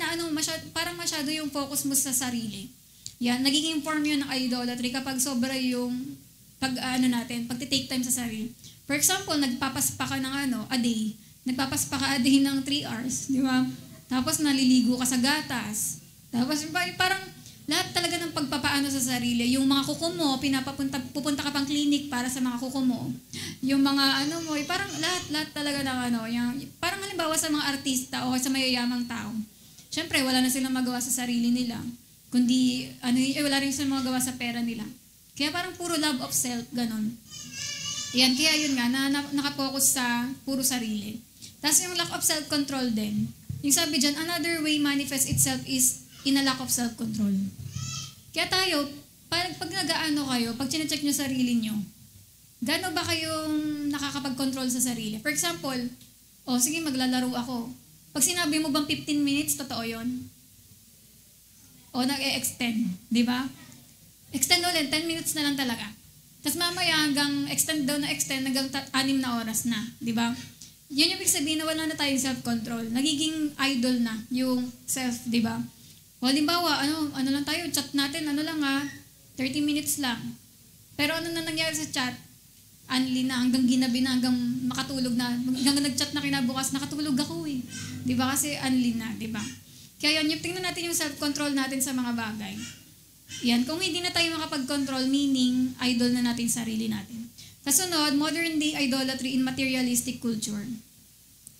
parang masyado yung focus mo sa sarili. Yan, nagiging form yun ng idolatry kapag sobra yung pagtitake time sa sarili. For example, nagpapaspa ka ng a day. Nagpapaspa ka a day ng 3 hours, di ba? Tapos naliligo ka sa gatas. Tapos parang lahat talaga ng pagpapaano sa sarili. Yung mga kuko mo, pupunta ka pang clinic para sa mga kuko mo. Yung mga parang lahat talaga ng yung, parang halimbawa sa mga artista o sa mayayamang tao, syempre, wala na silang magawa sa sarili nila. Kundi, wala rin silang magawa sa pera nila. Kaya parang puro love of self, ganon. Yan, kaya yun nga, nakapokus sa puro sarili. Tapos yung lack of self-control din. Yung sabi dyan, another way manifests itself is in a lack of self-control. Kaya tayo, pag nag-aano kayo, pag chinecheck nyo sarili nyo, gaano ba kayong nakakapag-control sa sarili? For example, sige, maglalaro ako. Pag sinabi mo bang 15 minutes, totoo yun? O nag-e-extend, di ba? Extend ulit, 10 minutes na lang talaga. Tapos mamaya hanggang extend hanggang 6 na oras na, di ba? Yun yung ibig sabihin na wala na tayong self-control. Nagiging idol na yung self, di ba? O halimbawa, ano lang tayo, chat natin, 30 minutes lang. Pero ano na nangyari sa chat? Unli na, hanggang ginabi na, hanggang makatulog na, hanggang nag-chat na kinabukas, nakatulog ako eh. Di ba? Kasi unli na, di ba? Kaya yun, tingnan natin yung self-control natin sa mga bagay. Yan, kung hindi na tayo makapag-control, meaning, idol na natin sarili natin. Kasunod, modern day idolatry in materialistic culture.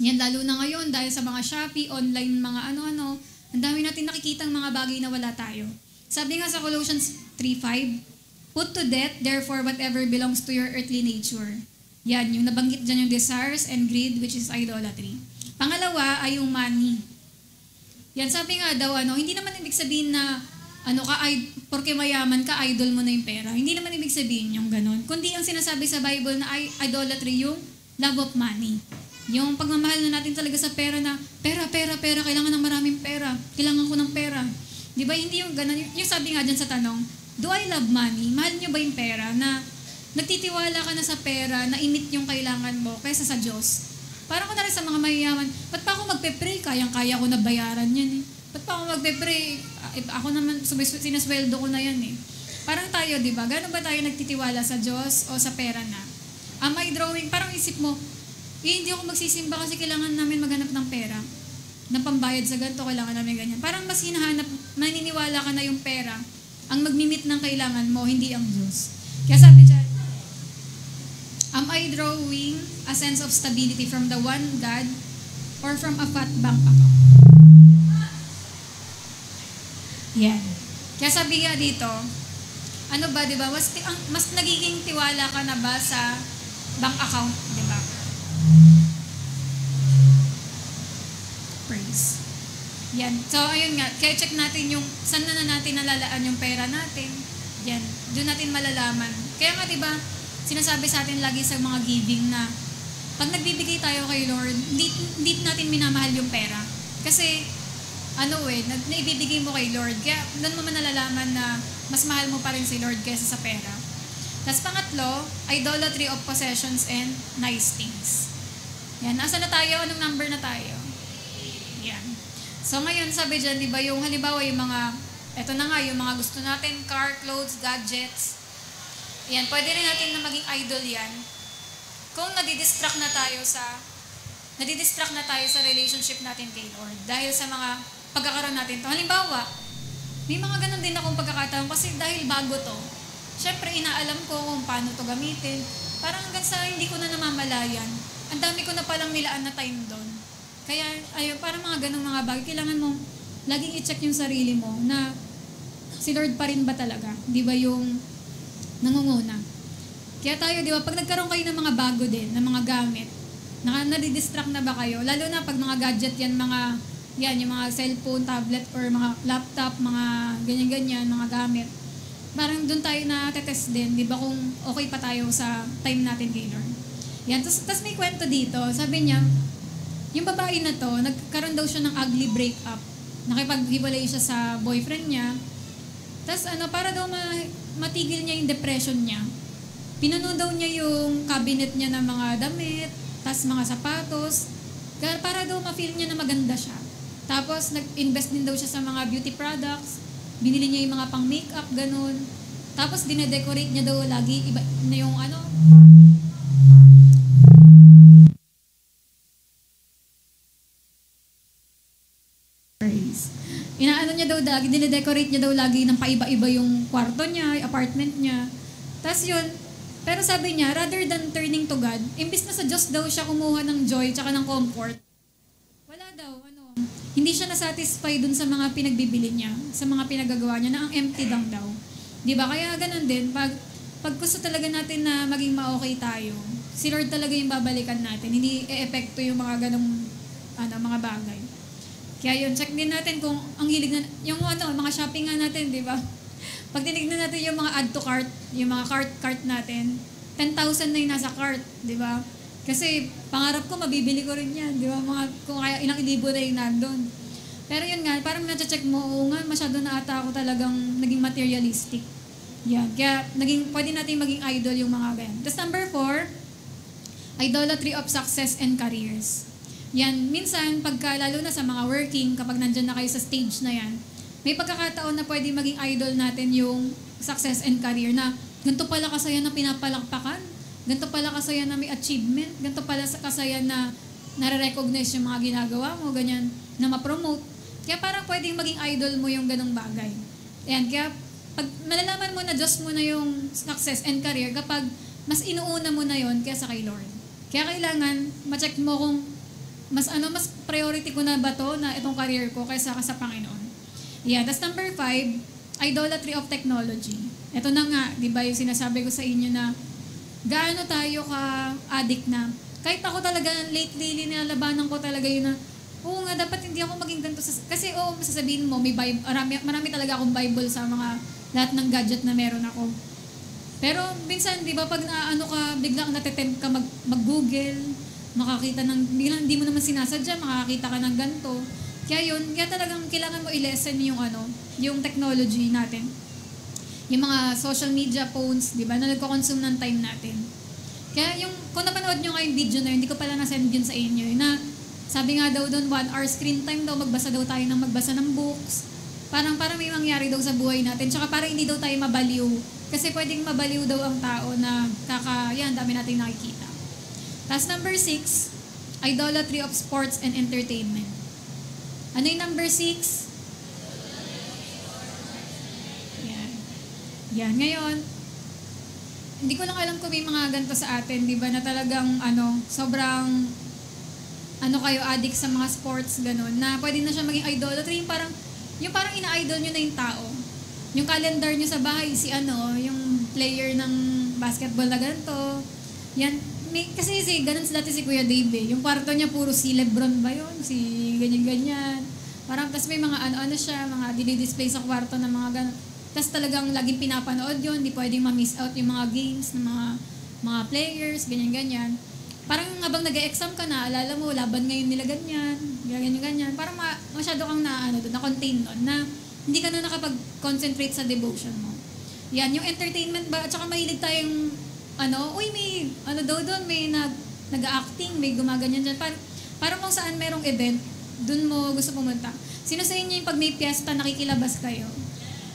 Yan, lalo na ngayon, dahil sa mga Shopee, online, mga ano-ano, ang dami natin nakikitang mga bagay na wala tayo. Sabi nga sa Colossians 3:5, put to death, therefore, whatever belongs to your earthly nature. Yan, yung nabanggit dyan yung desires and greed, which is idolatry. Pangalawa ay yung money. Yan, sabi nga daw, hindi naman ibig sabihin na porque mayaman ka, idol mo na yung pera. Hindi naman ibig sabihin yung ganun. Kundi ang sinasabi sa Bible na idolatry yung love of money. Yung pagmamahal na natin talaga sa pera na, pera, kailangan ng maraming pera. Kailangan ko ng pera. Di ba? Hindi yung ganun. Yung sabi nga dyan sa tanong, do I love money? Mahal nyo ba yung pera na nagtitiwala ka na sa pera na imit yung kailangan mo kaysa sa Diyos? Parang ko na rin sa mga mayayaman, ba't pa ako magpe-pray? Kayang-kaya ko na bayaran yan eh. Ba't pa ako magpe-pray? Ako naman, sinasweldo ko na yan eh. Parang tayo, di ba? Gano'n ba tayo nagtitiwala sa Diyos o sa pera na? Am I drawing? Parang isip mo, hindi ako magsisimba kasi kailangan namin maghanap ng pera. Ng pambayad sa ganito, kailangan namin ganyan. Parang mas hinahanap, maniniwala ka na yung pera ang magmimit ng kailangan mo, hindi ang Diyos. Kaya sabi dyan, am I drawing a sense of stability from the one God or from a fat bank account? Yan. Kaya sabi nga dito, di ba, mas nagiging tiwala ka na ba sa bank account, di ba? Praise. Yan. So, ayun nga, kaya check natin yung, saan na natin nalalaan yung pera natin. Yan. Doon natin malalaman. Kaya nga, di ba, sinasabi sa atin lagi sa mga giving na, pag nagbibigay tayo kay Lord, hindi natin minamahal yung pera. Kasi, naibibigay mo kay Lord. Kaya doon mo manalalaman na mas mahal mo pa rin si Lord kaysa sa pera. Tapos pangatlo, idolatry of possessions and nice things. Yan, nasa na tayo? Anong number na tayo? Yan. So ngayon, sabi dyan, di ba, yung halimbawa yung yung mga gusto natin, car, clothes, gadgets. Yan, pwede rin natin na maging idol yan. Kung nadidistract na tayo sa relationship natin kay Lord. Dahil sa mga pagkakaroon natin to. Halimbawa, may mga ganun din akong pagkakataon kasi dahil bago to, syempre inaalam ko kung paano to gamitin. Parang hanggang sa hindi ko na namamalayan, ang dami ko na palang nilaan na time doon. Kaya, parang mga ganung mga bagay, kailangan mo laging i-check yung sarili mo na si Lord pa rin ba talaga? Di ba yung nangunguna? Kaya tayo, di ba, pag nagkaroon kayo ng mga bago din, ng mga gamit, nadidistract na ba kayo? Lalo na pag mga gadget yung mga cellphone, tablet, or mga laptop, mga ganyan-ganyan, mga gamit. Parang doon tayo na-test din, di ba, kung okay pa tayo sa time natin kay Lord. Yan, tapos may kwento dito, sabi niya, yung babae na to, nagkaroon daw siya ng ugly breakup. Nakipaghiwalay siya sa boyfriend niya. Tapos para daw matigil niya yung depression niya, pinuno daw niya yung cabinet niya ng mga damit, tapos mga sapatos, para daw ma-feel niya na maganda siya. Tapos, nag-invest din daw siya sa mga beauty products. Binili niya yung mga pang-makeup, ganun. Tapos, dinedecorate niya daw lagi. Iba na yung dinedecorate niya daw lagi ng paiba-iba yung kwarto niya, yung apartment niya. Tapos yun, pero sabi niya, rather than turning to God, imbis na sa Diyos daw siya kumuha ng joy tsaka ng comfort, daw, hindi siya nasatisfy dun sa mga pinagbibili niya, sa mga pinagagawa niya, na ang empty lang daw. Di ba? Kaya ganun din, pag gusto talaga natin na maging ma-okay tayo, si Lord talaga yung babalikan natin. Hindi e-epekto yung mga ganong mga bagay. Kaya yun, check din natin kung ang hilig na, yung mga shopping nga natin, di ba? Pag tinignan natin yung mga add to cart, yung mga cart natin, 10,000 na yung nasa cart, di ba? Kasi pangarap ko, mabibili ko rin yan, di ba? Kung kaya ilang libo na yung nandun. Pero yun nga, parang na-check mo, oo nga, masyado na ata ako talagang naging materialistic. Yan. Kaya pwede natin maging idol yung mga ganyan. Tapos number 4, idolatry of success and careers. Yan, minsan, lalo na sa mga working, kapag nandyan na kayo sa stage na yan, may pagkakataon na pwede maging idol natin yung success and career na ganito pala kasaya na pinapalakpakan, ganito pala kasaya na may achievement, ganito pala kasaya na nare-recognize yung mga ginagawa mo, ganyan, na ma-promote. Kaya parang pwedeng maging idol mo yung ganong bagay. Ayan, kaya pag malalaman mo na Diyos mo na yung success and career kapag mas inuuna mo na yon kaysa kay Lord. Kaya kailangan ma-check mo kung mas priority ko na ba to na itong career ko kaysa sa Panginoon. Yeah, that's number 5, idolatry of technology. Ito na nga, di ba yung sinasabi ko sa inyo na gaano tayo ka-addict na. Kahit ako talaga, lately, nilalabanan ko talaga yun na, oo nga, dapat hindi ako maging ganito. Kasi masasabihin mo, may Bible, marami talaga akong Bible sa mga lahat ng gadget na meron ako. Pero minsan, di ba, pag biglang natitempt ka mag-Google, makakita biglang hindi mo naman sinasadya, makakita ka ng ganito. Kaya talagang kailangan mo i-lessen yung technology natin. Yung mga social media, phones, di ba, na nagko-consume ng time natin. Kaya kung napanood nyo ngayong video na yun, hindi ko pala na-send yun sa inyo, na sabi nga daw doon, 1 hour screen time daw, magbasa daw tayo ng books. Parang may mangyari daw sa buhay natin. Tsaka parang hindi daw tayo mabaliw. Kasi pwedeng mabaliw daw ang tao na dami natin nakikita. Tapos number 6, idolatry of sports and entertainment. Ano yung number 6? Yan. Ngayon, hindi ko lang alam kung may mga ganito sa atin, di ba, na talagang sobrang kayo addict sa mga sports, ganun, na pwede na siya maging idolatry, yung parang ina-idol nyo na yung tao. Yung calendar nyo sa bahay, yung player ng basketball na ganito. Yan, kasi ganun dati si Kuya Dave, yung kwarto niya puro si Lebron ba yun? Si ganyan-ganyan. Parang, tas may mga siya, mga dinidisplay sa kwarto ng mga ganun. Tas talagang laging pinapanood yun, hindi pwedeng ma-miss out yung mga games ng mga players, ganyan-ganyan. Parang habang nag-e-exam ka na, alala mo, laban ngayon nila ganyan, ganyan-ganyan. Parang masyado kang na-contain nun, na hindi ka na nakapag-concentrate sa devotion mo. Yan, yung entertainment ba, at saka mahilig tayong, may, doon, may nag-acting, may gumaganyan dyan. Parang kung saan merong event, doon mo gusto pumunta. Sino sa inyo yung pag may piyesta, nakikilabas kayo?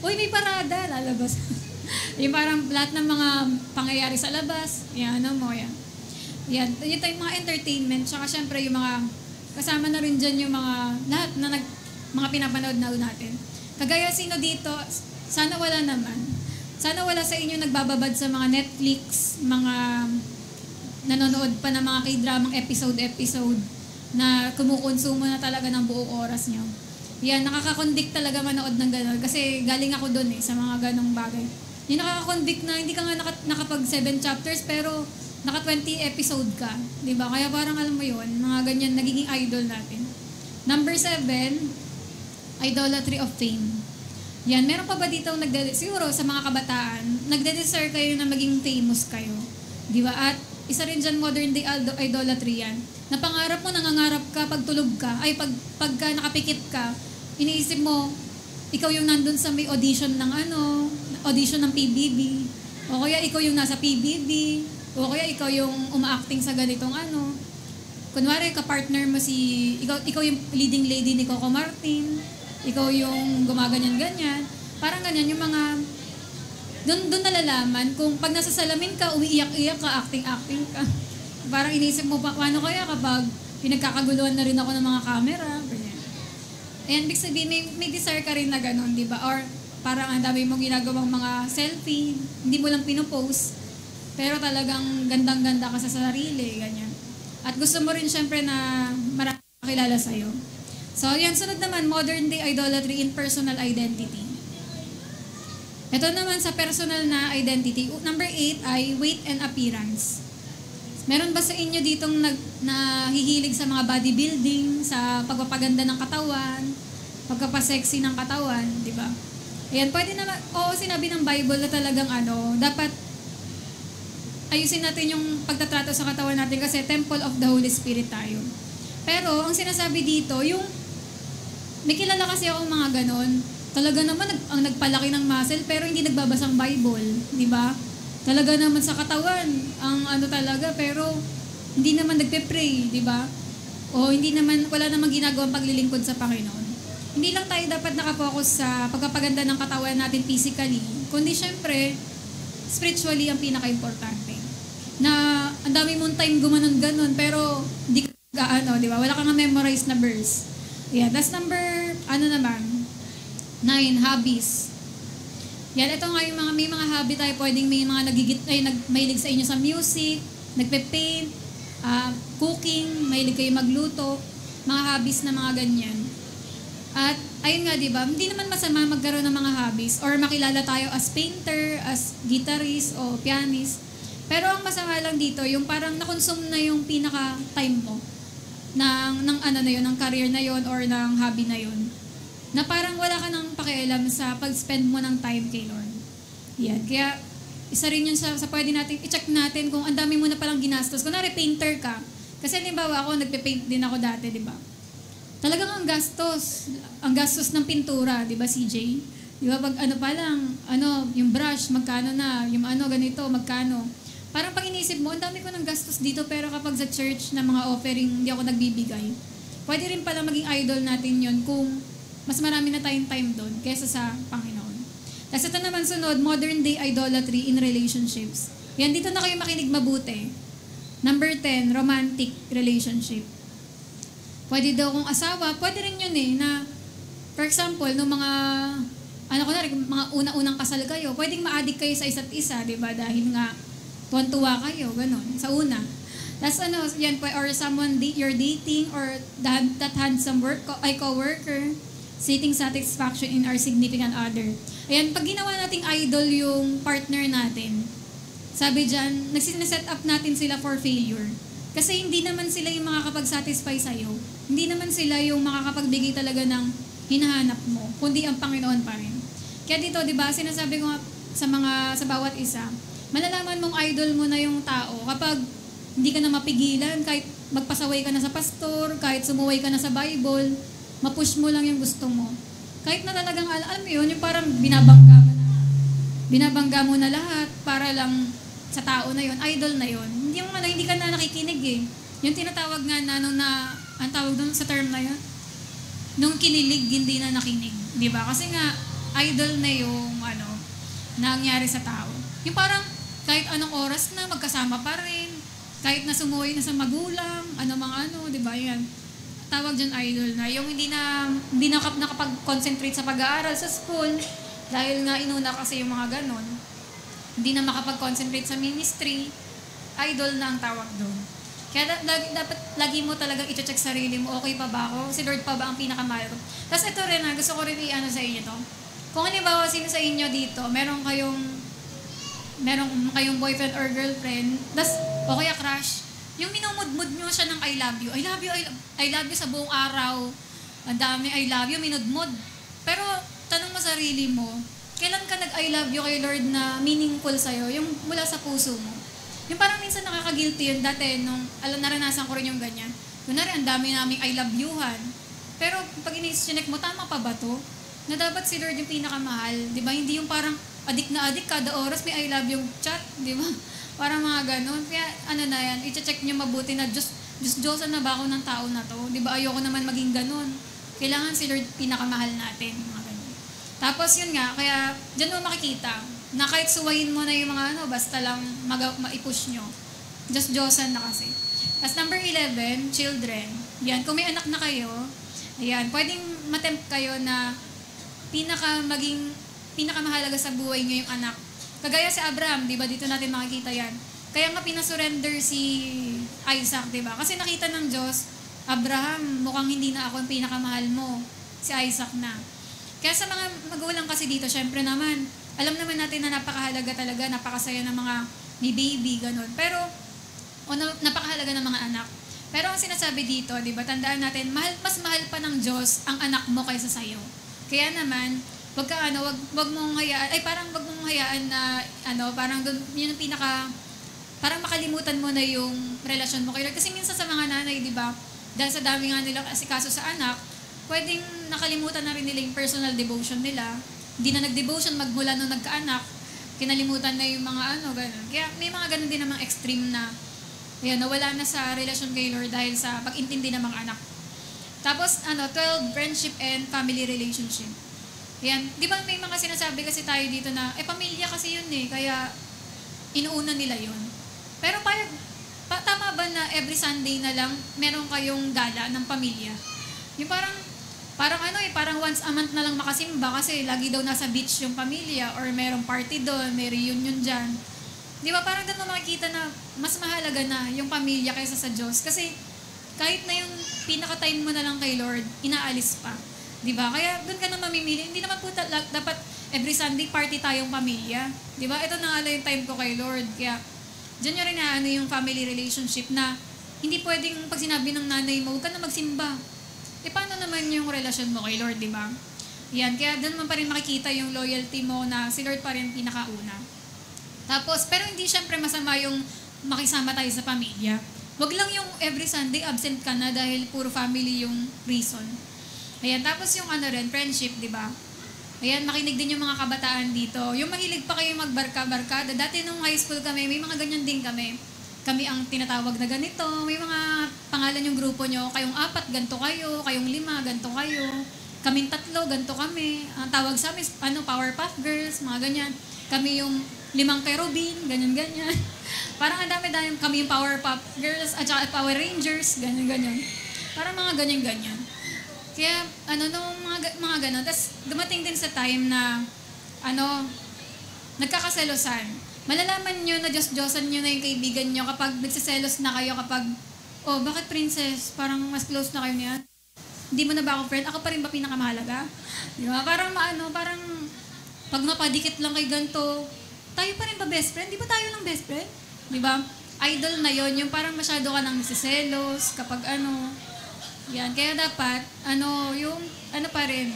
Uy, may parada, lalabas. Yung parang lahat ng mga pangyayari sa labas, yan. Yan, yun tayong mga entertainment, tsaka syempre yung mga, kasama na rin dyan yung mga, lahat na mga pinapanood na natin. Kagaya sino dito, sana wala naman. Sana wala sa inyo nagbababad sa mga Netflix, mga nanonood pa ng mga K-dramang episode na kumukonsumo na talaga ng buong oras nyo. Yan, nakaka-convict talaga manood ng gano'n. Kasi galing ako doon sa mga ganong bagay. Yung nakaka-convict na hindi ka nga nakapag 7 chapters pero naka 20 episode ka. Diba? Kaya parang alam mo yun, mga ganyan, nagiging idol natin. Number 7, idolatry of fame. Yan, meron pa ba dito siguro sa mga kabataan, nagde-desire kayo na maging famous kayo. Di ba? At isa rin dyan modern day idolatry yan. Napangarap mo, nangangarap ka, pag tulog ka, pagka nakapikit ka, iniisip mo, ikaw yung nandun sa may audition ng audition ng PBB, o kaya ikaw yung nasa PBB, o kaya ikaw yung uma-acting sa ganitong Kunwari, kapartner mo ikaw yung leading lady ni Coco Martin, ikaw yung gumaganyan-ganyan. Parang ganyan, yung mga, doon nalalaman kung pag nasa salamin ka, umiiyak-iyak ka, acting-acting ka. Parang inisip mo, paano kaya kapag pinagkakaguluhan na rin ako ng mga camera, ganyan. And ibig sabihin, may desire ka rin na gano'n, di ba? Or parang ang dami mong ginagawang mga selfie, hindi mo lang pinopost, pero talagang gandang-ganda ka sa sarili, ganyan. At gusto mo rin syempre na marami makilala sa'yo. So, yan. Sunod naman, modern day idolatry in personal identity. Ito naman sa personal na identity. Number 8 ay weight and appearance. Meron ba sa inyo ditong nahihilig sa mga bodybuilding, sa pagpapaganda ng katawan, pagpapasexy ng katawan, di ba? Ayan, pwede naman, oo, sinabi ng Bible na talagang dapat ayusin natin yung pagtatrato sa katawan natin kasi temple of the Holy Spirit tayo. Pero, ang sinasabi dito, may kilala kasi akong mga ganon, talaga naman ang nagpalaki ng muscle pero hindi nagbabasang Bible, di ba? Talaga naman sa katawan, ang talaga, pero hindi naman nagpe-pray, di ba? O wala namang ginagawang paglilingkod sa Panginoon. Hindi lang tayo dapat nakapokus sa pagpapaganda ng katawan natin physically, kundi syempre, spiritually ang pinaka-importante. Na ang dami mong time gumanon-ganon, pero hindi ka di ba? Wala kang memorize na verse. Yeah, that's number, 9, hobbies. Yan, ito nga yung may mga hobby tayo, pwedeng may mga mahilig sa inyo sa music, nagpe-paint, cooking, mahilig kayo magluto, mga hobbies na mga ganyan. At, ayun nga, di ba, hindi naman masama magkaroon ng mga hobbies or makilala tayo as painter, as guitarist o pianist. Pero ang masama lang dito, yung parang na-consume na yung pinaka-time mo ng career na yon or ng hobby na yon. Na parang wala ka nang pakialam sa pag-spend mo ng time kay Lord. Yan. Kaya, isa rin yun sa pwede natin, i-check natin kung ang dami mo na palang ginastos. Kunwari, painter ka. Kasi halimbawa ako, nagpe-paint din ako dati, di ba? Talagang ang gastos ng pintura, di ba, CJ? Di ba, pag yung brush, magkano na, yung ganito, magkano. Parang pag inisip mo, ang dami ko ng gastos dito, pero kapag sa church na mga offering, hindi ako nagbibigay. Pwede rin pala maging idol natin yun kung mas marami na tayong time doon kaysa sa Panginoon. Tapos ito naman sunod, modern day idolatry in relationships. Yan, dito na kayo makinig mabuti. Number 10, romantic relationship. Pwede daw kung asawa, pwede rin yun na, for example, nung mga una-unang kasal kayo, pwedeng ma-addict kayo sa isa't isa, di ba? Dahil nga, tuwan-tuwa kayo, ganun, sa una. Tapos yan po, or someone you're dating, or that handsome co-worker, seeking satisfaction in our significant other. Ayan, pag ginawa nating idol yung partner natin, sabi dyan, nagsiset up natin sila for failure. Kasi hindi naman sila yung makakapag-satisfy sa'yo. Hindi naman sila yung makakapagbigay talaga ng hinahanap mo, kundi ang Panginoon pa rin. Kaya dito, di ba, sinasabi ko nga sa bawat isa, malalaman mong idol mo na yung tao kapag hindi ka na mapigilan, kahit magpasaway ka na sa pastor, kahit sumuway ka na sa Bible, mapush mo lang yung gusto mo. Kahit na talagang, alam mo yun, yung parang binabangga mo na lahat para lang sa tao na yun, idol na yun. Hindi ka na nakikinig eh. Yung tinatawag nga ang tawag doon sa term na yun, nung kinilig, hindi na nakinig. Di ba? Kasi nga, idol na yung nangyari sa tao. Yung parang, kahit anong oras na, magkasama pa rin. Kahit na sumuwi na sa magulang, di ba? Yan. Tawag dyan idol na. Yung hindi nakapag-concentrate sa pag-aaral sa school, dahil nga inuna kasi yung mga ganon. Hindi na makapag-concentrate sa ministry, idol na ang tawag doon. Kaya dapat lagi mo talagang i-check sarili mo, okay pa ba ako? Si Lord pa ba ang pinakamahal ko? Tapos ito rin gusto ko rin sa inyo to. Kung halimbawa sino sa inyo dito, meron kayong boyfriend or girlfriend, tas o kaya crush, yung minumudmud nyo siya ng I love you. I love you, I love you sa buong araw. Ang dami I love you, minudmud. Pero tanong mo sarili mo, kailan ka nag-I love you kay Lord na meaningful sa'yo? Yung mula sa puso mo. Yung parang minsan nakaka-guilty yun. Dati, naranasan ko rin yung ganyan. Kunwari, ang dami naming I love you-han. Pero pag inis-check mo, tama pa ba to? Na dapat si Lord yung pinakamahal. Di ba? Hindi yung parang adik na adik, kada oras may I love yung chat. Di ba? Parang mga ganun. Kaya na yan, i-check nyo mabuti na Diyosan na ba ako ng tao na to? Di ba ayoko naman maging ganun. Kailangan si Lord pinakamahal natin. Mga ganun. Tapos yun nga, kaya dyan mo makikita na kahit suwayin mo na yung mga basta lang ma-push nyo. Diyosan na kasi. As number 11, children. Yan, kung may anak na kayo, ayan, pwedeng matempt kayo na pinakamahalaga sa buhay nyo yung anak. Kagaya si Abraham, di ba? Dito natin makikita yan. Kaya nga pinasurrender si Isaac, di ba? Kasi nakita ng Diyos Abraham, mukhang hindi na ako ang pinakamahal mo. Si Isaac na. Kaya sa mga magulang kasi dito, syempre naman, alam naman natin na napakahalaga talaga, napakasaya ng mga may baby, ganun. Pero, napakahalaga ng mga anak. Pero ang sinasabi dito, di ba, tandaan natin, mas mahal pa ng Diyos ang anak mo kaysa sa'yo. Kaya naman, wag mong hayaan, wag mong hayaan na, parang yun ang parang makalimutan mo na yung relasyon mo kay Lord. Kasi minsan sa mga nanay, di ba, dahil sa dami nga nila asikaso sa anak, pwedeng nakalimutan na rin nila yung personal devotion nila. Hindi na nag-devotion magmula nung nagkaanak, kinalimutan na yung mga ganun. Kaya may mga ganun din namang extreme na, nawala na sa relasyon kay Lord dahil sa pag-intindi ng mga anak. Tapos, 12, friendship and family relationship. Yan. Di ba may mga sinasabi kasi tayo dito na, pamilya kasi yun kaya inuuna nila yun. Pero tama ba na every Sunday na lang meron kayong gala ng pamilya? Yung parang once a month na lang makasimba kasi lagi daw nasa beach yung pamilya or merong party doon, may reunion dyan. Di ba parang doon mo makikita na mas mahalaga na yung pamilya kaysa sa Diyos. Kasi kahit na yung pinaka-time mo na lang kay Lord, inaalis pa. Di ba? Kaya doon ka na mamimili. Hindi naman po dapat every Sunday party tayong pamilya. Di ba? Ito na nga yung time ko kay Lord. Kaya diyan nyo rin na yung family relationship na hindi pwedeng pag sinabi ng nanay mo, huwag ka na magsimba. Paano naman yung relasyon mo kay Lord, di ba? Yan, kaya doon mo pa rin makikita yung loyalty mo na si Lord pa rin pinakauna. Tapos, pero hindi syempre masama yung makisama tayo sa pamilya. Huwag lang yung every Sunday absent ka na dahil puro family yung reason. Ayan, tapos yung friendship, di ba? Ayan, makinig din yung mga kabataan dito. Yung mahilig pa kayo magbarka-barkada. Dati nung high school kami, may mga ganyan din kami. Kami ang tinatawag na ganito. May mga pangalan yung grupo nyo. Kayong 4, ganito kayo. Kayong 5, ganito kayo. Kaming 3, ganito kami. Ang tawag sa amin, Powerpuff Girls, mga ganyan. Kami yung 5 Kerubin, ganyan-ganyan. Parang ang dami-dami. Kami yung Powerpuff Girls at saka Power Rangers, ganyan-ganyan. Parang mga ganyan-ganyan. Kaya, nung mga ganon. Tapos, dumating din sa time na, nagkakaselosan. Malalaman nyo na Diyos-Diyosan nyo na yung kaibigan nyo kapag nagsiselos na kayo kapag, bakit princess? Parang mas close na kayo niya. Hindi mo na ba ako friend? Ako pa rin ba pinakamahalaga? Di ba? Parang parang, pag napadikit lang kay ganito, tayo pa rin ba best friend? Di ba tayo lang best friend? Di ba? Idol na yon yung parang masyado ka nang nagsiselos kapag yan, kaya dapat, pa rin,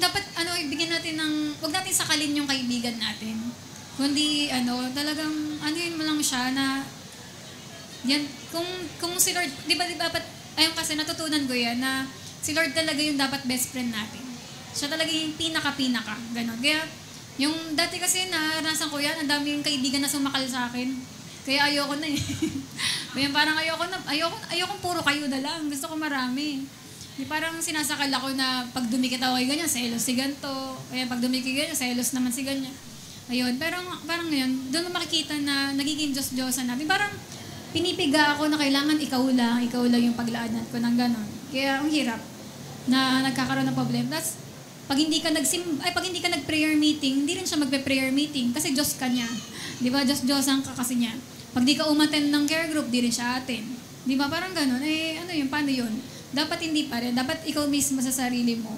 dapat, ibigyan natin huwag natin sakalin yung kaibigan natin. Kundi, talagang, yun mo lang siya na, yan, kung si Lord, di ba, ayun kasi natutunan ko yan, na si Lord talaga yung dapat best friend natin. Siya talaga yung pinaka-pinaka, gano'n. Kaya, yung dati kasi naranasan ko yan, ang dami yung kaibigan na sumakal sa akin. Kaya ayoko na parang ayoko puro kayo na lang. Gusto ko marami. Parang sinasakal ako na pag dumikit ako kay ganyan, selos si ganito. Kaya pag dumikit ganyan, selos naman si ganyan. Ayun, pero parang ngayon, doon mo makikita na nagiging Diyos-Diyosan natin. Parang pinipiga ako na kailangan ikaw lang yung paglaanan ko ng ganon. Kaya ang hirap na nagkakaroon ng problem. Tapos, pag hindi ka nag-prayer meeting, hindi rin siya magpe-prayer meeting kasi Diyos ka niya. Di ba? Diyos-Diyosan ka kasi niya. Pag di ka umattend ng care group, di rin siya atin. Di ba? Parang ganun. Paano yun? Dapat hindi pa rin. Dapat ikaw mismo sa sarili mo.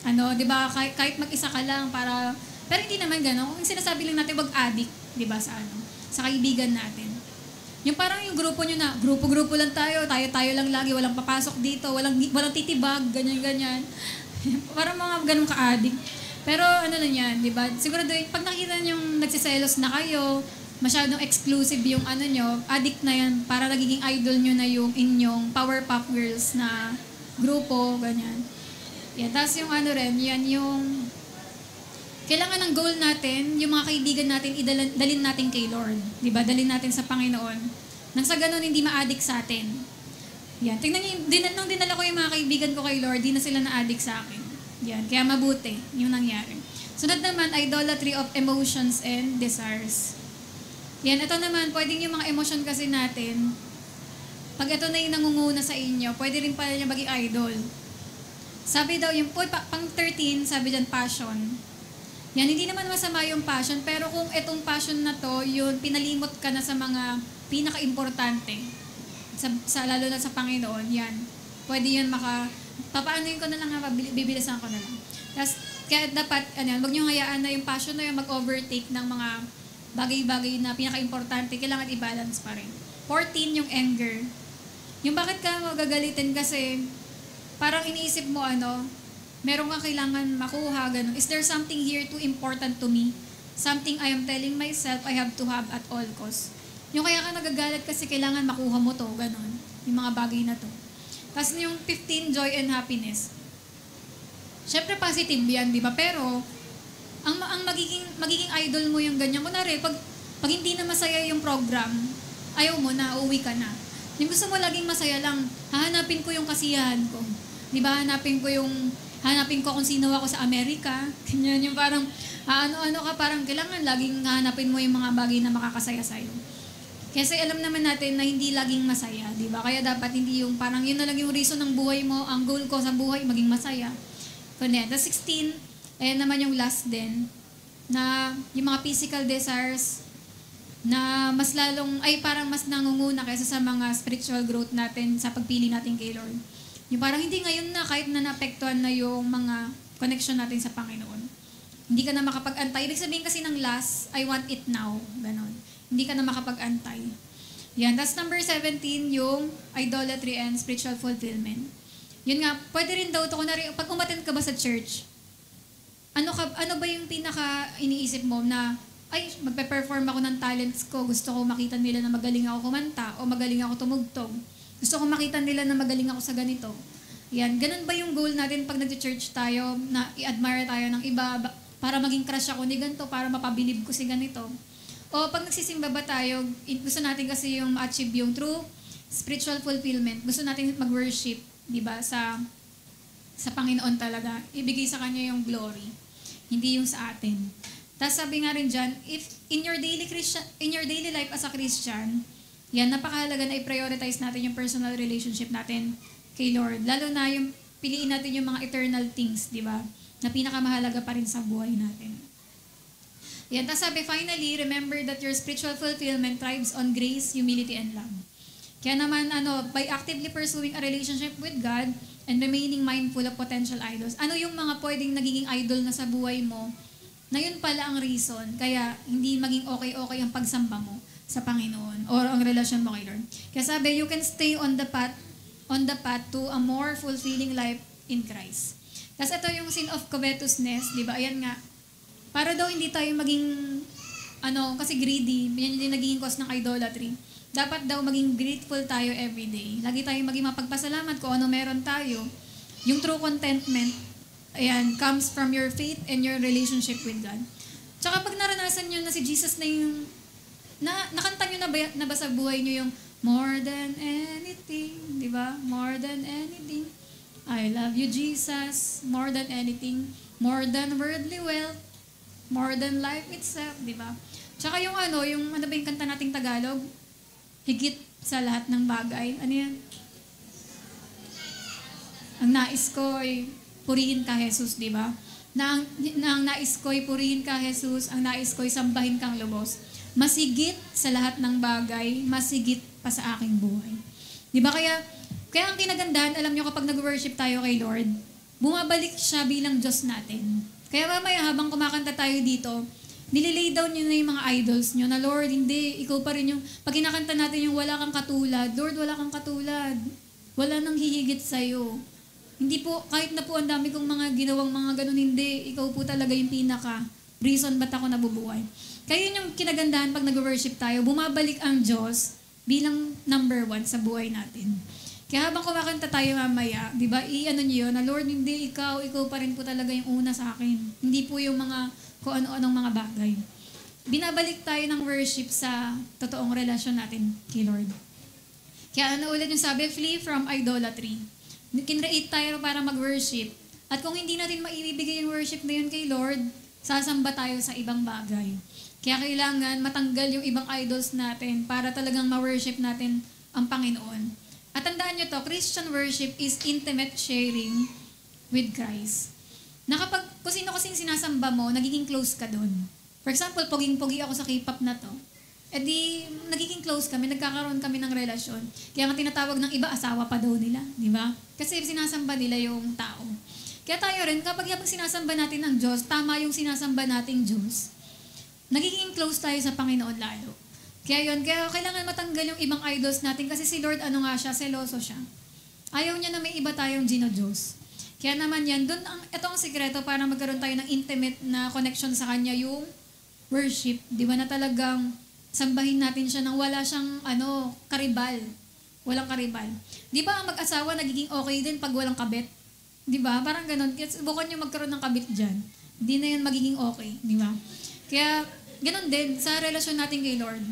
Di ba? Kahit mag-isa ka lang para... Pero hindi naman ganun. Kung sinasabi lang natin, wag addict. Di ba? Sa kaibigan natin. Yung parang yung grupo nyo na, grupo-grupo lang tayo lang lagi, walang papasok dito, walang titibag, ganyan-ganyan. Parang mga ganun ka-addict. Pero lang yan, di ba? Siguro pag nakita nyo yung nagsiselos na kayo, masyadong exclusive yung nyo, addict na yan, para nagiging idol nyo na yung inyong Powerpuff Girls na grupo, ganyan. Yan, tapos yung yan yung kailangan ng goal natin, yung mga kaibigan natin, dalhin natin kay Lord. Di ba? Dalhin natin sa Panginoon. Nang sa ganun, hindi ma-addict sa atin. Yan. Tingnan nyo, nung dinala ko yung mga kaibigan ko kay Lord, di na sila na-addict sa akin. Yan. Kaya mabuti yung nangyari. Sunod naman, idolatry of emotions and desires. Yan. Ito naman, pwedeng yung mga emotion kasi natin, pag ito na yung nangunguna sa inyo, pwede rin pala niya maging idol. Sabi daw yung, pang 13, sabi dyan, passion. Yan, hindi naman masama yung passion, pero kung itong passion na to, yun, pinalimot ka na sa mga pinaka-importante. lalo na sa Panginoon, yan. Pwede yun papaanoin ko na lang, bibilisan ko na lang. Kaya dapat, wag nyo hayaan na yung passion na yung mag-overtake ng mga bagay-bagay na pinaka-importante, kailangan i-balance pa rin. 14, yung anger. Yung bakit ka magagalitin kasi, parang iniisip mo meron kang kailangan makuha, ganun. Is there something here too important to me? Something I am telling myself I have to have at all costs. Yung kaya ka nagagalit kasi kailangan makuha mo to, ganun. Yung mga bagay na to. Tapos yung 15, joy and happiness. Siyempre positive yan, di ba? Pero, ang magiging idol mo yung ganyan. Kunwari, pag hindi na masaya yung program, ayaw mo na, uuwi ka na. Yung gusto mo laging masaya lang, hahanapin ko yung kasiyahan ko. Di ba? Hanapin ko kung sino ako sa Amerika. Ganyan, yung parang, ano ka, parang kailangan laging hahanapin mo yung mga bagay na makakasaya sa'yo. Kasi alam naman natin na hindi laging masaya, di ba? Kaya dapat hindi yung parang yun na lang yung reason ng buhay mo, ang goal ko sa buhay, maging masaya. Kundi, the 16, ayan naman yung last din, na yung mga physical desires, na parang mas nangunguna kaysa sa mga spiritual growth natin sa pagpili natin kay Lord. Yung parang hindi ngayon na, kahit na naapektuhan na yung mga connection natin sa Panginoon. Hindi ka na makapag-antay. Ibig sabihin kasi ng last, I want it now. Ganon. Hindi ka na makapag-antay. Yan. That's number 17, yung idolatry and spiritual fulfillment. Yun nga, pwede rin daw ito, pag umattend ka ba sa church, ano ba yung pinaka iniisip mo na, ay, magpe-perform ako ng talents ko, gusto ko makita nila na magaling ako kumanta o magaling ako tumugtog. Gusto ko makita nila na magaling ako sa ganito. Yan, ganun ba yung goal natin pag nag-church tayo, na i-admire tayo ng iba, para maging crush ako ni ganito, para mapabilib ko si ganito. O pag nagsisimba ba tayo, gusto natin kasi yung ma-achieve yung true spiritual fulfillment. Gusto natin mag-worship, di ba, sa Panginoon talaga. Ibigay sa Kanya yung glory, hindi yung sa atin. Tapos sabi nga rin dyan, if in your daily life as a Christian, yan, napakahalaga na i-prioritize natin yung personal relationship natin kay Lord. Lalo na yung piliin natin yung mga eternal things, di ba? Na pinakamahalaga pa rin sa buhay natin. Yan, tapos sabi, finally, remember that your spiritual fulfillment thrives on grace, humility, and love. Kaya naman, by actively pursuing a relationship with God and remaining mindful of potential idols, ano yung mga pwedeng nagiging idol na sa buhay mo, na yun pala ang reason, kaya hindi maging okay ang pagsamba mo sa Panginoon or ang relasyon mo kay Lord. Kaya sabi, you can stay on the path to a more fulfilling life in Christ. Tapos ito yung sin of covetousness, di ba? Ayan nga, para daw hindi tayo maging, kasi greedy, yan yung naging cause ng idolatry. Dapat daw maging grateful tayo everyday. Lagi tayo maging mapagpasalamat kung ano meron tayo. Yung true contentment, ayan, comes from your faith and your relationship with God. Tsaka pag naranasan nyo na si Jesus na yung, nakanta nyo na ba sa buhay nyo yung more than anything, di ba? More than anything. I love you, Jesus. More than anything. More than worldly wealth. More than life itself, di ba? Tsaka yung ano ba yung kanta nating Tagalog? Higit sa lahat ng bagay. Ano yan? Ang nais ko ay purihin ka, Jesus, di ba? Na ang nais ko ay purihin ka, Jesus. Ang nais ko ay sambahin kang lubos. Masigit sa lahat ng bagay, masigit pa sa aking buhay. Di ba? Kaya ang kinagandahan, alam nyo, kapag nag-worship tayo kay Lord, bumabalik siya bilang Diyos natin. Kaya mamaya habang kumakanta tayo dito, nililay down nyo na yung mga idols nyo na, Lord, hindi, ikaw pa rin yung, pag kinakanta natin yung wala kang katulad, Lord, wala kang katulad. Wala nang hihigit sa'yo. Hindi po, kahit na po ang dami kong mga ginawang mga ganun, hindi, ikaw po talaga yung pinaka reason ba't ako nabubuhay. Kaya yun yung kinagandahan pag nag-worship tayo, bumabalik ang Diyos bilang number 1 sa buhay natin. Kaya habang kumakanta tayo mamaya, di ba, i-ano nyo yun, na Lord, hindi, ikaw pa rin po talaga yung una sa akin. Hindi po yung mga kung ano-anong mga bagay. Binabalik tayo ng worship sa totoong relasyon natin kay Lord. Kaya ulit yung sabi, flee from idolatry. Kinreate tayo para mag-worship. At kung hindi natin maibibigay yung worship na yun kay Lord, sasamba tayo sa ibang bagay. Kaya kailangan matanggal yung ibang idols natin para talagang ma-worship natin ang Panginoon. At tandaan nyo to, Christian worship is intimate sharing with Christ. Na kapag kung sino kasing sinasamba mo, nagiging close ka doon. For example, poging-pogi ako sa K-pop na to. E di, nagiging close kami, nagkakaroon kami ng relasyon. Kaya nga tinatawag ng iba, asawa pa daw nila, di ba? Kasi sinasamba nila yung tao. Kaya tayo rin, kapag habang sinasamba natin ang Diyos, tama yung sinasamba nating Diyos, nagiging close tayo sa Panginoon lalo. Kaya yun, kaya kailangan matanggal yung ibang idols natin kasi si Lord, ano nga siya, seloso siya. Ayaw niya na may iba tayong Diyos. Kaya naman yan, ito ang sikreto para magkaroon tayo ng intimate na connection sa Kanya, yung worship. Di ba na talagang sambahin natin siya nang wala siyang karibal. Walang karibal. Di ba ang mag-asawa nagiging okay din pag walang kabit? Di ba? Parang ganun. Kaya subukan nyo magkaroon ng kabit dyan. Di na yan magiging okay. Di ba? Kaya ganun din sa relasyon natin kay Lord.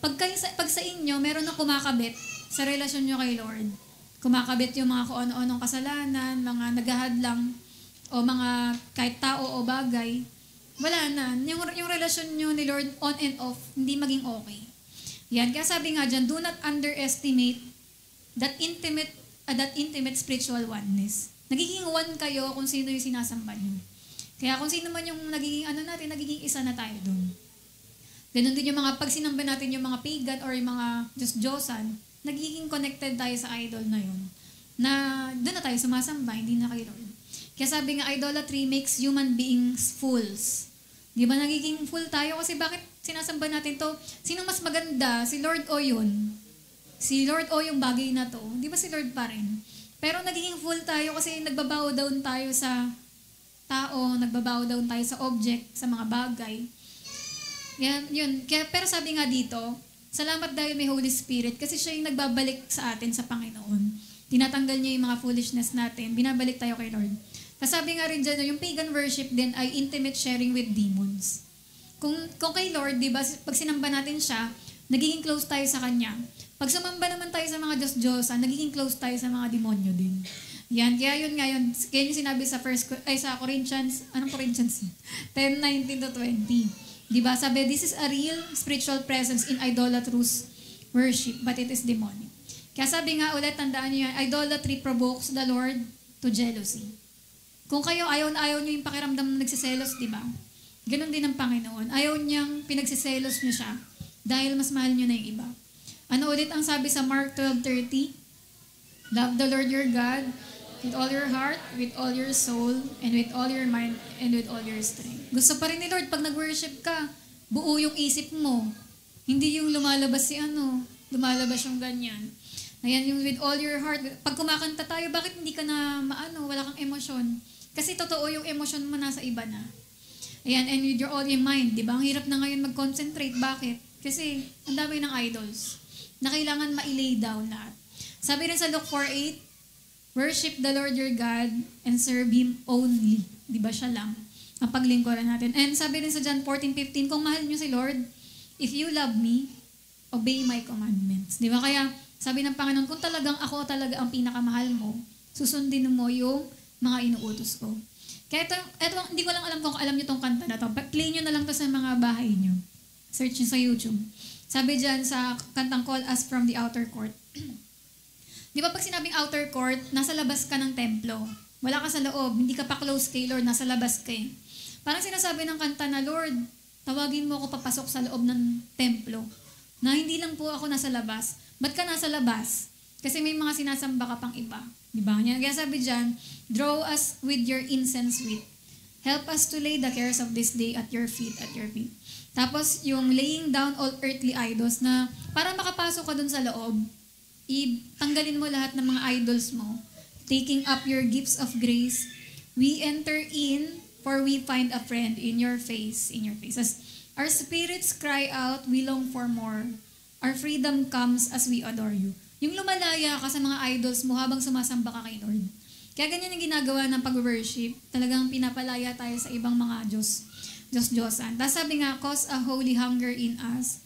Pag sa inyo, meron na kumakabit sa relasyon nyo kay Lord. Kumakabit yung mga kung ano-anong kasalanan, mga naghahadlang, o mga kahit tao o bagay. Wala na. Yung relasyon nyo ni Lord on and off, hindi maging okay. Yan. Kaya sabi nga dyan, do not underestimate that intimate spiritual oneness. Nagiging one kayo kung sino yung sinasamba nyo. Kaya kung sino man yung nagiging nagiging isa na tayo doon. Ganun din yung mga pag sinamba natin yung mga pagan or yung mga Diyos-Diyosan, nagiging connected tayo sa idol na yun. Na doon na tayo sumasamba, hindi na kay Lord. Kaya sabi nga, idolatry makes human beings fools. Di ba nagiging fool tayo? Kasi bakit sinasamba natin to? Sino mas maganda? Si Lord o yun? Si Lord o yung bagay na to? Di ba si Lord pa rin? Pero nagiging fool tayo kasi nagbabow down tayo sa tao, nagbabow down tayo sa object, sa mga bagay. Yan, yun. Pero sabi nga dito, salamat dahil may Holy Spirit kasi siya yung nagbabalik sa atin sa Panginoon. Tinatanggal niya yung mga foolishness natin. Binabalik tayo kay Lord. Kasabi nga rin dyan, yung pagan worship din ay intimate sharing with demons. Kung kay Lord, di ba, pag sinamba natin siya, nagiging close tayo sa Kanya. Pag sumamba naman tayo sa mga Diyos-Diyosan, nagiging close tayo sa mga demonyo din. Yan, kaya yun nga yun. Kaya yung sinabi sa Corinthians, anong Corinthians? 10:19 to 20. Di ba? Sabi, this is a real spiritual presence in idolatrous worship, but it is demonic. Kaya sabi nga ulit, tandaan niyo yan, idolatry provokes the Lord to jealousy. Kung kayo ayaw nyo yung pakiramdam na nagsiselos, di ba? Ganon din ang Panginoon. Ayaw niyang pinagsiselos niyo siya dahil mas mahal niyo na yung iba. Ano ulit ang sabi sa Mark 12:30? Love the Lord your God with all your heart, with all your soul, and with all your mind, and with all your strength. Gusto pa rin ni Lord, pag nag-worship ka, buo yung isip mo. Hindi yung lumalabas lumalabas yung ganyan. Ayan, yung with all your heart. Pag kumakanta tayo, bakit hindi ka na wala kang emosyon? Kasi totoo yung emosyon mo nasa iba na. Ayan, and with your all your mind, di ba? Ang hirap na ngayon mag-concentrate. Bakit? Kasi ang dami ng idols na kailangan ma-lay down lahat. Sabi rin sa Luke 4:8, worship the Lord your God and serve Him only. Di ba siya lang ang paglingkuran natin? And sabi rin sa John 14:15, kung mahal niyo si Lord, if you love me, obey my commandments. Di ba? Kaya sabi ng Panginoon, kung talagang ako talaga ang pinakamahal mo, susundin mo yung mga inuutos ko. Kaya ito, hindi ko lang alam kung alam niyo tong kanta na to. Play niyo na lang to sa mga bahay niyo. Search niyo sa YouTube. Sabi dyan sa kantang Call Us from the Outer Court. Di ba pag sinabing outer court, nasa labas ka ng templo. Wala ka sa loob. Hindi ka pa close kay Lord. Nasa labas ka eh. Parang sinasabi ng kanta na, Lord, tawagin mo ako papasok sa loob ng templo. Na hindi lang po ako nasa labas. Ba't ka nasa labas? Kasi may mga sinasamba ka pang iba. Di ba? Kaya sabi dyan, draw us with your incense sweet. Help us to lay the cares of this day at your feet, at your feet. Tapos yung laying down all earthly idols na para makapasok ka dun sa loob, tanggalin mo lahat ng mga idols mo. Taking up your gifts of grace, we enter in, for we find a friend in your face, As our spirits cry out, we long for more. Our freedom comes as we adore you. Yung lumalaya ka sa mga idols mo habang sumasamba ka kay Lord. Kaya ganyan yung ginagawa ng pag-worship. Talagang pinapalaya tayo sa ibang mga Diyos-Diyosan. Tapos sabi nga, cause a holy hunger in us.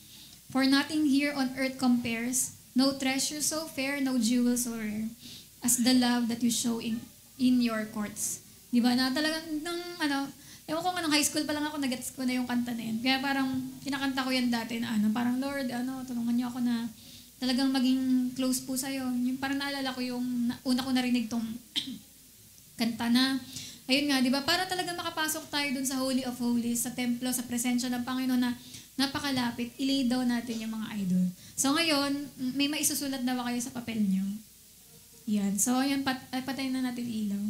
For nothing here on earth compares. No treasure so fair, no jewel so rare. As the love that you show in your courts. Di ba na talagang, ewan ko nga nung high school pa lang ako, nagets ko na yung kanta na yun. Kaya parang, kinakanta ko yan dati na parang Lord, tulungan niyo ako na talagang maging close po sa'yo. Yung parang naalala ko yung una ko narinig tong kanta na, ayun nga, di ba? Para talagang makapasok tayo dun sa Holy of Holies, sa templo, sa presensya ng Panginoon na Napakalapit. I-lay down natin yung mga idol. So ngayon, may maisusulat na ba kayo sa papel nyo? Yan. So, ayan, patayin na natin ilaw.